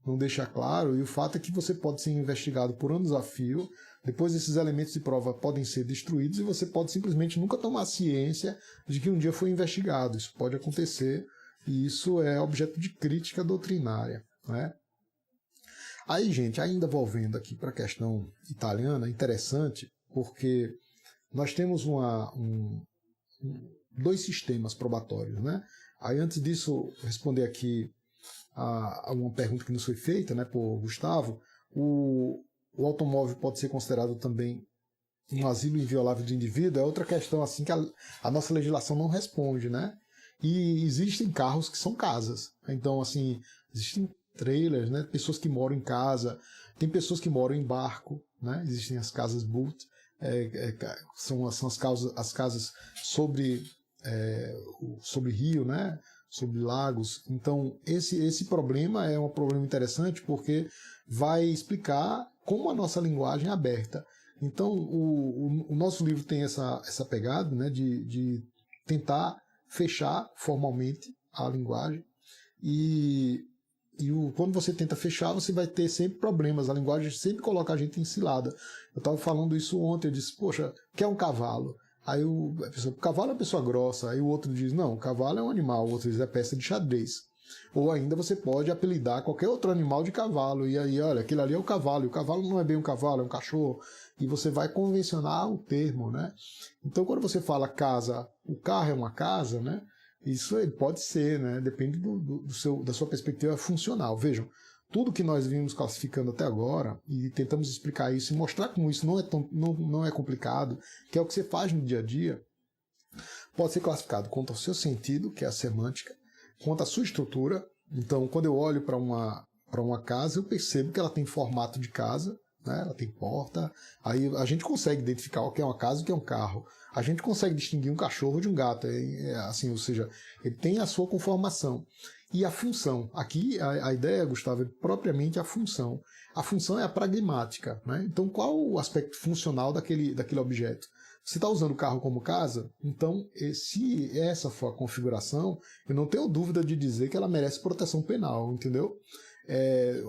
não deixa claro, e o fato é que você pode ser investigado por anos a fio, depois esses elementos de prova podem ser destruídos e você pode simplesmente nunca tomar ciência de que um dia foi investigado. Isso pode acontecer e isso é objeto de crítica doutrinária, né? Aí, gente, ainda volvendo aqui para a questão italiana, interessante, porque nós temos dois sistemas probatórios, né? Aí, antes disso, responder aqui a uma pergunta que nos foi feita, né, por Gustavo. O automóvel pode ser considerado também um asilo inviolável do indivíduo é outra questão assim que a nossa legislação não responde, né? E existem carros que são casas. Então, assim, existem trailers, né? Pessoas que moram em casa, tem pessoas que moram em barco, né? Existem as casas boot, são as casas sobre rio, né? Sobre lagos. Então, esse problema é um problema interessante porque vai explicar como a nossa linguagem é aberta. Então, o nosso livro tem essa pegada, né, de tentar fechar formalmente a linguagem quando você tenta fechar, você vai ter sempre problemas. A linguagem sempre coloca a gente em cilada. Eu estava falando isso ontem, eu disse, poxa, o que é um cavalo? Aí a pessoa, o cavalo é uma pessoa grossa. Aí o outro diz, não, o cavalo é um animal. O outro diz, é peça de xadrez. Ou ainda você pode apelidar qualquer outro animal de cavalo. E aí, olha, aquele ali é o cavalo. E o cavalo não é bem um cavalo, é um cachorro. E você vai convencionar o termo, né? Então, quando você fala casa, o carro é uma casa, né? Isso pode ser, né? Depende da sua perspectiva funcional. Vejam, tudo que nós vimos classificando até agora, e tentamos explicar isso e mostrar como isso não é complicado, que é o que você faz no dia a dia, pode ser classificado quanto ao seu sentido, que é a semântica, quanto à sua estrutura. Então, quando eu olho para uma casa, eu percebo que ela tem formato de casa, né? Ela tem porta, aí a gente consegue identificar o que é uma casa e o que é um carro. A gente consegue distinguir um cachorro de um gato, assim, ou seja, ele tem a sua conformação. E a função, aqui a ideia, Gustavo, é propriamente a função. A função é a pragmática, né? Então, qual o aspecto funcional daquele objeto? Você está usando o carro como casa? Então, se essa for a configuração, eu não tenho dúvida de dizer que ela merece proteção penal, entendeu?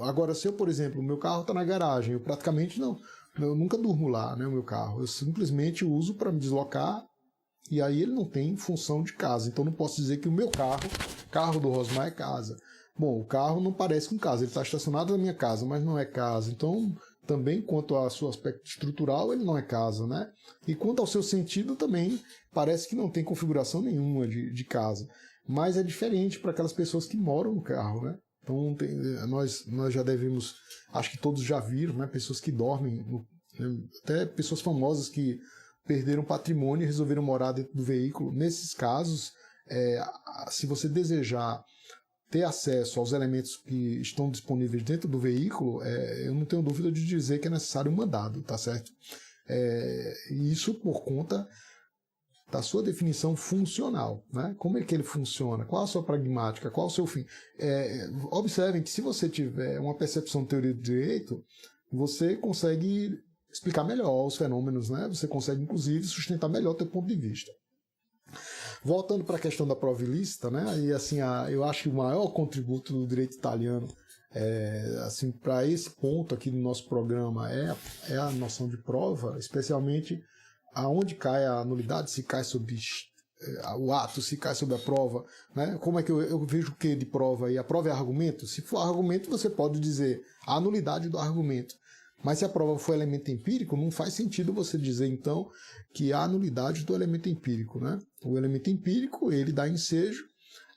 Agora, se eu, por exemplo, o meu carro está na garagem, eu praticamente eu nunca durmo lá, né, o meu carro. Eu simplesmente uso para me deslocar e aí ele não tem função de casa. Então não posso dizer que o meu carro do Rosmar é casa. Bom, o carro não parece com casa, ele está estacionado na minha casa, mas não é casa. Então, também quanto ao seu aspecto estrutural, ele não é casa, né? E quanto ao seu sentido também, parece que não tem configuração nenhuma de casa. Mas é diferente para aquelas pessoas que moram no carro, né? Então, nós já devemos, acho que todos já viram, né, pessoas que dormem, até pessoas famosas que perderam patrimônio e resolveram morar dentro do veículo. Nesses casos, se você desejar ter acesso aos elementos que estão disponíveis dentro do veículo, eu não tenho dúvida de dizer que é necessário um mandado, tá certo? Isso por conta da sua definição funcional, né? Como é que ele funciona? Qual a sua pragmática? Qual o seu fim? Observem que se você tiver uma percepção de teoria do direito, você consegue explicar melhor os fenômenos, né? Você consegue, inclusive, sustentar melhor o seu ponto de vista. Voltando para a questão da prova ilícita, né? E assim, eu acho que o maior contributo do direito italiano assim, para esse ponto aqui do nosso programa é a noção de prova, especialmente aonde cai a nulidade, se cai sobre o ato, se cai sobre a prova, né? Como é que eu vejo o que de prova aí? A prova é argumento? Se for argumento, você pode dizer a nulidade do argumento. Mas se a prova for elemento empírico, não faz sentido você dizer, então, que há nulidade do elemento empírico, né? O elemento empírico, ele dá ensejo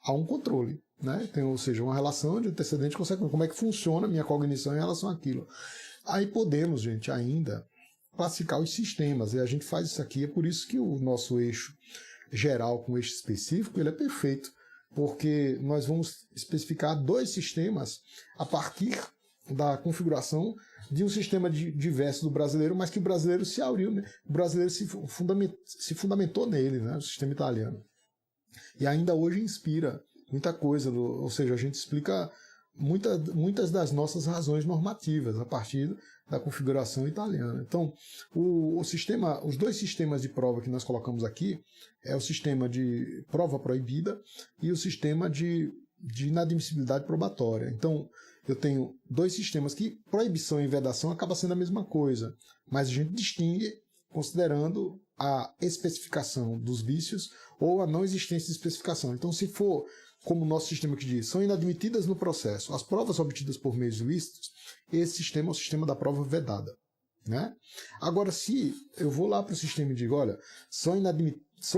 a um controle, né? Ou seja, uma relação de antecedente com consequência. Como é que funciona a minha cognição em relação àquilo? Aí podemos, gente, ainda classificar os sistemas, e a gente faz isso aqui, é por isso que o nosso eixo geral com o eixo específico, ele é perfeito, porque nós vamos especificar dois sistemas a partir da configuração de um sistema diverso do brasileiro, mas que o brasileiro se abriu, né? O brasileiro se fundamentou nele, né? O sistema italiano. E ainda hoje inspira muita coisa, ou seja, a gente explica muitas das nossas razões normativas a partir da configuração italiana. Então, os dois sistemas de prova que nós colocamos aqui é o sistema de prova proibida e o sistema de inadmissibilidade probatória. Então, eu tenho dois sistemas que proibição e vedação acaba sendo a mesma coisa, mas a gente distingue considerando a especificação dos vícios ou a não existência de especificação. Então, se for como o nosso sistema que diz, são inadmitidas no processo as provas obtidas por meios ilícitos, esse sistema é o sistema da prova vedada, né? Agora, se eu vou lá para o sistema e digo, olha, são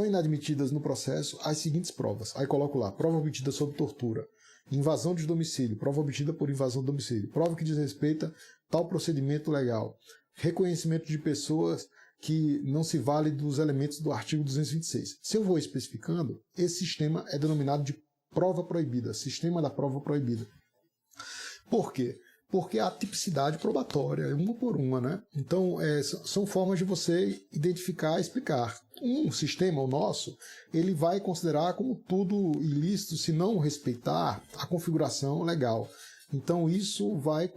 inadmitidas no processo as seguintes provas. Aí coloco lá, prova obtida sob tortura, invasão de domicílio, prova obtida por invasão de domicílio, prova que desrespeita tal procedimento legal, reconhecimento de pessoas que não se vale dos elementos do artigo 226. Se eu vou especificando, esse sistema é denominado de prova proibida, sistema da prova proibida. Por quê? Porque a tipicidade probatória, uma por uma, né? Então, são formas de você identificar e explicar. Um sistema, o nosso, ele vai considerar como tudo ilícito se não respeitar a configuração legal. Então, isso vai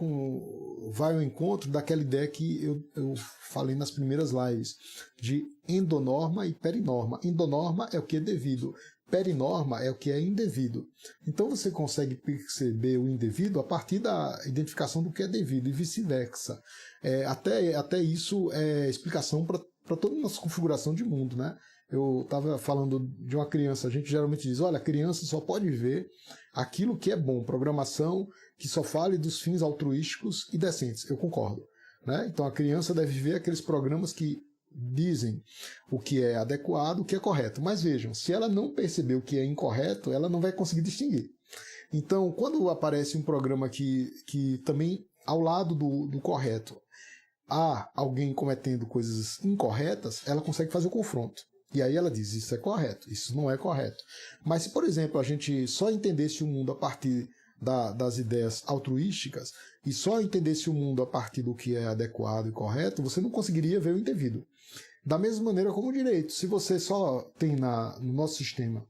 ao encontro daquela ideia que eu falei nas primeiras lives, de endonorma e perinorma. Endonorma é o que é devido. Perinorma é o que é indevido. Então você consegue perceber o indevido a partir da identificação do que é devido e vice-versa. Até isso é explicação para toda a nossa configuração de mundo, né? Eu estava falando de uma criança, a gente geralmente diz, olha, a criança só pode ver aquilo que é bom, programação que só fale dos fins altruísticos e decentes. Eu concordo, né? Então a criança deve ver aqueles programas que dizem o que é adequado, o que é correto. Mas vejam, se ela não perceber o que é incorreto, ela não vai conseguir distinguir. Então, quando aparece um programa que também, ao lado do correto, há alguém cometendo coisas incorretas, ela consegue fazer o confronto. E aí ela diz, isso é correto, isso não é correto. Mas se, por exemplo, a gente só entendesse o mundo a partir das ideias altruísticas e só entendesse o mundo a partir do que é adequado e correto, você não conseguiria ver o indevido. Da mesma maneira como o direito. Se você só tem no nosso sistema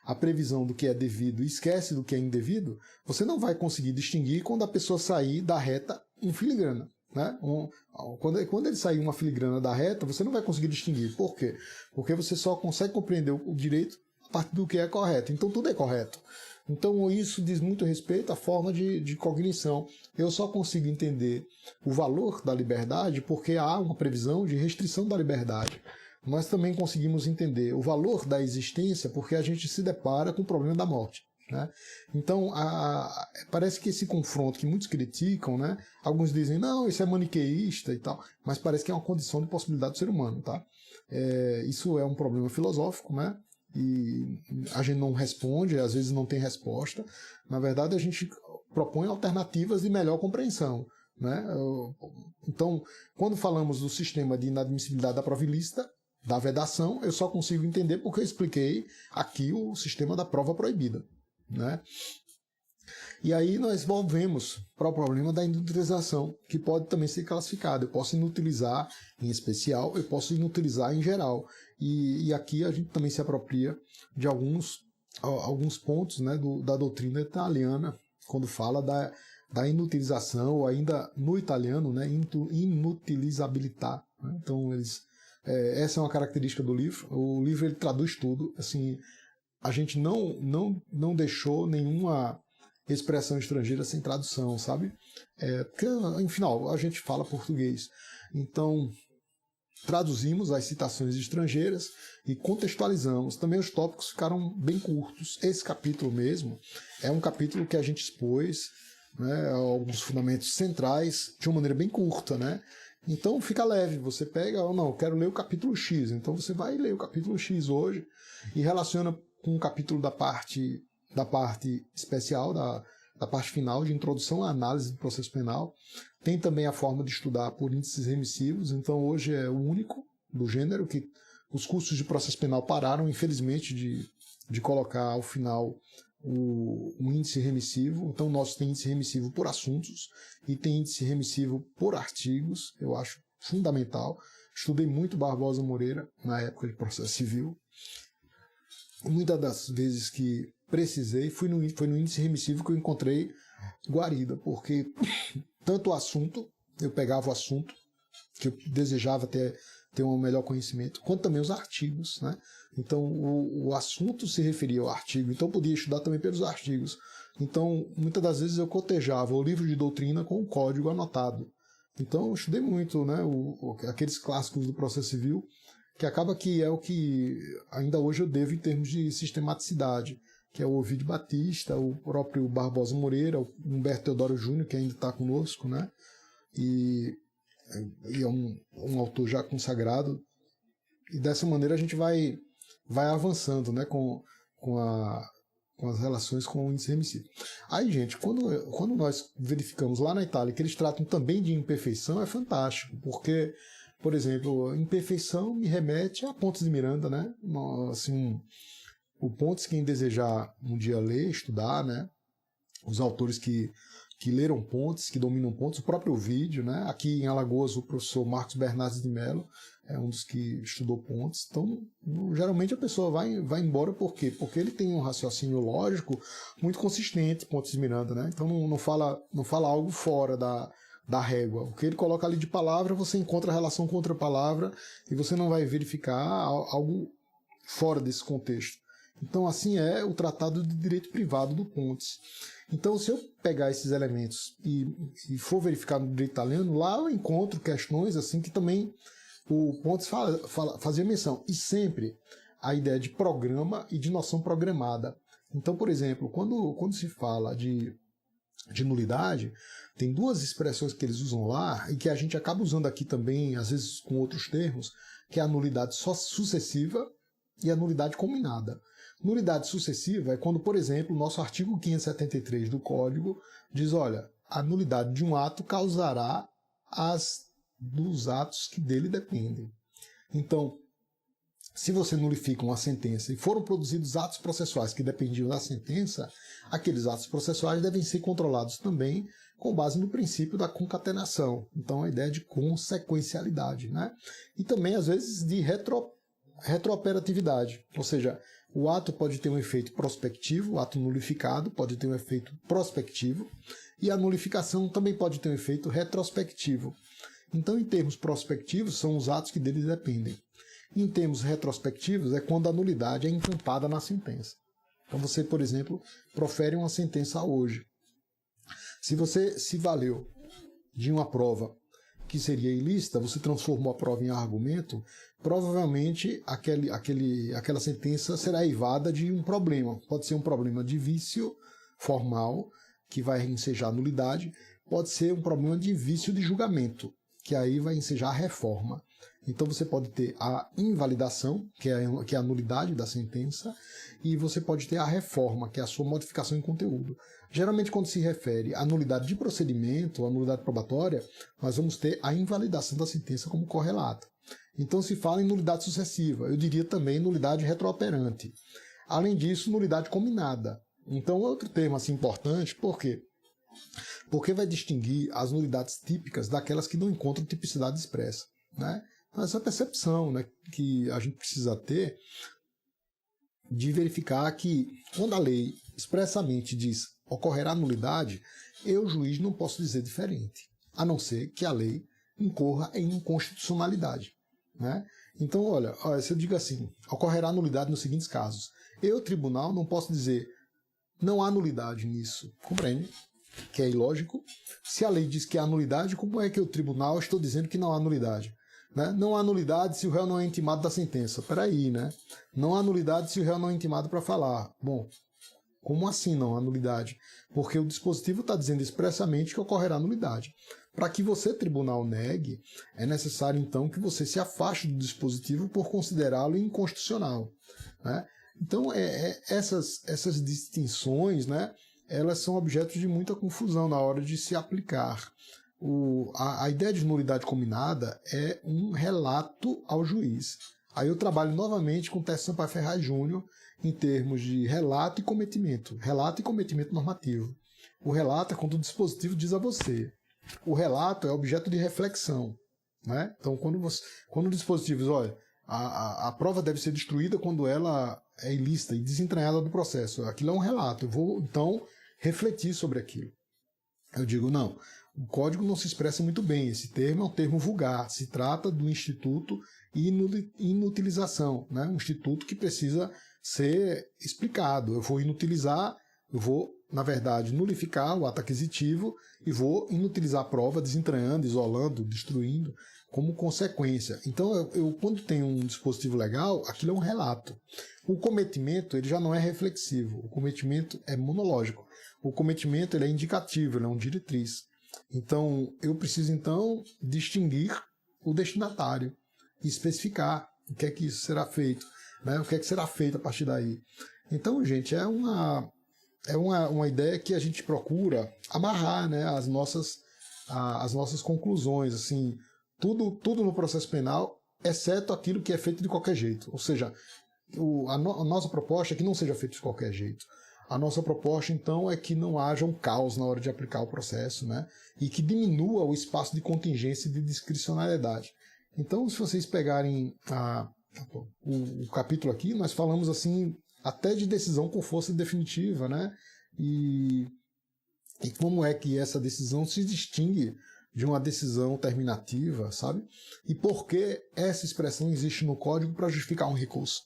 a previsão do que é devido e esquece do que é indevido, você não vai conseguir distinguir quando a pessoa sair da reta em filigrana. Né? Quando ele sair uma filigrana da reta, você não vai conseguir distinguir. Por quê? Porque você só consegue compreender o direito a partir do que é correto. Então tudo é correto. Então isso diz muito respeito à forma de cognição. Eu só consigo entender o valor da liberdade porque há uma previsão de restrição da liberdade. Nós também conseguimos entender o valor da existência porque a gente se depara com o problema da morte. Né? Então parece que esse confronto que muitos criticam, né? Alguns dizem, não, isso é maniqueísta e tal, mas parece que é uma condição de possibilidade do ser humano. Tá? Isso é um problema filosófico, né? E a gente não responde, às vezes não tem resposta. Na verdade, a gente propõe alternativas de melhor compreensão. Né? Então, quando falamos do sistema de inadmissibilidade da prova ilícita, da vedação, eu só consigo entender porque eu expliquei aqui o sistema da prova proibida. Né? E aí nós volvemos para o problema da inutilização, que pode também ser classificado. Eu posso inutilizar em especial, eu posso inutilizar em geral. E aqui a gente também se apropria de alguns pontos, né, da doutrina italiana, quando fala da inutilização, ou ainda no italiano, né, inutilizabilità. Né? Então, essa é uma característica do livro. O livro ele traduz tudo. Assim, a gente não deixou nenhuma expressão estrangeira sem tradução, sabe? Porque, enfim, a gente fala português. Então, traduzimos as citações estrangeiras e contextualizamos. Também os tópicos ficaram bem curtos. Esse capítulo mesmo é um capítulo que a gente expôs, né, alguns fundamentos centrais de uma maneira bem curta, né? Então fica leve, você pega, não, eu quero ler o capítulo X, então você vai ler o capítulo X hoje e relaciona com o capítulo da parte especial, da parte final de introdução à análise do processo penal. Tem também a forma de estudar por índices remissivos, então hoje é o único do gênero que os cursos de processo penal pararam, infelizmente, de colocar ao final o índice remissivo. Então, o nosso tem índice remissivo por assuntos e tem índice remissivo por artigos, eu acho fundamental. Estudei muito Barbosa Moreira na época de processo civil. Muitas das vezes que precisei, foi no índice remissivo que eu encontrei guarida, porque tanto o assunto, eu pegava o assunto que eu desejava ter um melhor conhecimento, quanto também os artigos, né? Então, o assunto se referia ao artigo, então eu podia estudar também pelos artigos. Então, muitas das vezes eu cotejava o livro de doutrina com o código anotado. Então, eu estudei muito, né, aqueles clássicos do processo civil, que acaba que é o que ainda hoje eu devo em termos de sistematicidade, que é o Ovidio Batista, o próprio Barbosa Moreira, o Humberto Teodoro Júnior, que ainda está conosco, né? E é um autor já consagrado. E dessa maneira a gente vai avançando, né, com as relações com o índice remissivo. Aí, gente, quando nós verificamos lá na Itália que eles tratam também de imperfeição, é fantástico, porque Por exemplo, imperfeição me remete a Pontes de Miranda, né? Assim, o Pontes, quem desejar um dia ler, estudar, né? Os autores que leram Pontes, que dominam Pontes, o próprio Ovídio, né? Aqui em Alagoas, o professor Marcos Bernardes de Mello é um dos que estudou Pontes. Então, geralmente a pessoa vai embora por quê? Porque ele tem um raciocínio lógico muito consistente, Pontes de Miranda, né? Então não fala algo fora da régua. O que ele coloca ali de palavra, você encontra relação com outra palavra e você não vai verificar algo fora desse contexto. Então, assim é o Tratado de Direito Privado do Pontes. Então, se eu pegar esses elementos e for verificar no direito italiano, lá eu encontro questões assim que também o Pontes fazia menção. E sempre a ideia de programa e de noção programada. Então, por exemplo, quando se fala de nulidade, tem duas expressões que eles usam lá e que a gente acaba usando aqui também, às vezes com outros termos, que é a nulidade só sucessiva e a nulidade combinada. Nulidade sucessiva é quando, por exemplo, o nosso artigo 573 do Código diz, olha, a nulidade de um ato causará as dos atos que dele dependem. Então, se você nulifica uma sentença e foram produzidos atos processuais que dependiam da sentença, aqueles atos processuais devem ser controlados também com base no princípio da concatenação. Então, a ideia de consequencialidade, né? E também, às vezes, de retrooperatividade, ou seja, o ato pode ter um efeito prospectivo, o ato nulificado pode ter um efeito prospectivo, e a nulificação também pode ter um efeito retrospectivo. Então, em termos prospectivos, são os atos que deles dependem. Em termos retrospectivos, é quando a nulidade é entampada na sentença. Então, você, por exemplo, profere uma sentença hoje. Se você se valeu de uma prova que seria ilícita, você transformou a prova em argumento, provavelmente aquela sentença será eivada de um problema. Pode ser um problema de vício formal, que vai ensejar a nulidade, pode ser um problema de vício de julgamento, que aí vai ensejar a reforma. Então você pode ter a invalidação, que é a nulidade da sentença, e você pode ter a reforma, que é a sua modificação em conteúdo. Geralmente, quando se refere à nulidade de procedimento, à nulidade probatória, nós vamos ter a invalidação da sentença como correlato. Então se fala em nulidade sucessiva, eu diria também nulidade retrooperante. Além disso, nulidade combinada. Então, outro termo assim, importante, por quê? Porque vai distinguir as nulidades típicas daquelas que não encontram tipicidade expressa, né? Essa percepção, né, que a gente precisa ter de verificar que quando a lei expressamente diz ocorrerá nulidade, eu, juiz, não posso dizer diferente, a não ser que a lei incorra em inconstitucionalidade, né? Então, olha, se eu digo assim, ocorrerá nulidade nos seguintes casos, eu, tribunal, não posso dizer não há nulidade nisso, compreende? Que é ilógico. Se a lei diz que há nulidade, como é que eu, tribunal, estou dizendo que não há nulidade? Né? Não há nulidade se o réu não é intimado da sentença. Peraí, né? Não há nulidade se o réu não é intimado para falar. Bom, como assim não há nulidade? Porque o dispositivo está dizendo expressamente que ocorrerá nulidade. Para que você, tribunal, negue, é necessário, então, que você se afaste do dispositivo por considerá-lo inconstitucional, né? Então, essas distinções, né, elas são objeto de muita confusão na hora de se aplicar. A ideia de nulidade combinada é um relato ao juiz. Aí eu trabalho novamente com o Tércio Sampaio Ferraz Júnior em termos de relato e cometimento. Relato e cometimento normativo. O relato é quando o dispositivo diz a você. O relato é objeto de reflexão, né? Então, quando o dispositivo diz, olha, a prova deve ser destruída quando ela é ilícita e desentranhada do processo. Aquilo é um relato. Eu vou, então, refletir sobre aquilo. Eu digo, não, o código não se expressa muito bem. Esse termo é um termo vulgar. Se trata do instituto inutilização, né? Um instituto que precisa ser explicado. Eu vou inutilizar, eu vou, na verdade, nulificar o ato aquisitivo e vou inutilizar a prova, desentranhando, isolando, destruindo, como consequência. Então, quando tenho um dispositivo legal, aquilo é um relato. O cometimento ele já não é reflexivo, o cometimento é monológico. O cometimento ele é indicativo, ele é um diretriz. Então, eu preciso, então, distinguir o destinatário e especificar o que é que isso será feito, né? O que é que será feito a partir daí. Então, gente, é uma ideia que a gente procura amarrar, né, as nossas conclusões, assim, tudo no processo penal, exceto aquilo que é feito de qualquer jeito. Ou seja, a nossa proposta é que não seja feito de qualquer jeito. A nossa proposta, então, é que não haja um caos na hora de aplicar o processo, né? E que diminua o espaço de contingência e de discricionariedade. Então, se vocês pegarem o capítulo aqui, nós falamos assim até de decisão com força definitiva, né? E como é que essa decisão se distingue de uma decisão terminativa, sabe? E por que essa expressão existe no código para justificar um recurso?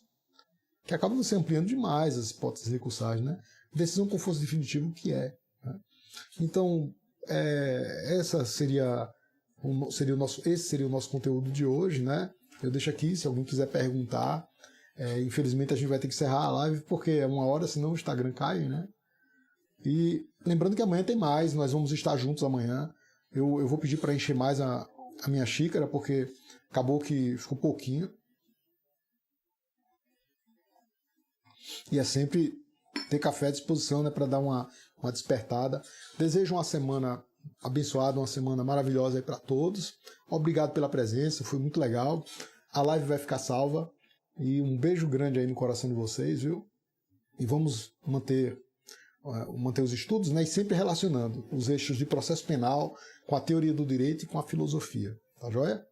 Que acaba se ampliando demais as hipóteses recursais, né? Decisão com força definitiva, o que é? Né? Então, esse seria o nosso conteúdo de hoje, né? Eu deixo aqui, se alguém quiser perguntar. Infelizmente a gente vai ter que encerrar a live, porque é 1 hora, senão o Instagram cai, né? E lembrando que amanhã tem mais, nós vamos estar juntos amanhã. Eu vou pedir para encher mais a minha xícara, porque acabou que ficou pouquinho. E é sempre ter café à disposição, né, para dar uma despertada. Desejo uma semana abençoada, uma semana maravilhosa aí para todos. Obrigado pela presença, foi muito legal. A live vai ficar salva. E um beijo grande aí no coração de vocês, viu? E vamos manter os estudos, né, e sempre relacionando os eixos de processo penal com a teoria do direito e com a filosofia. Tá joia?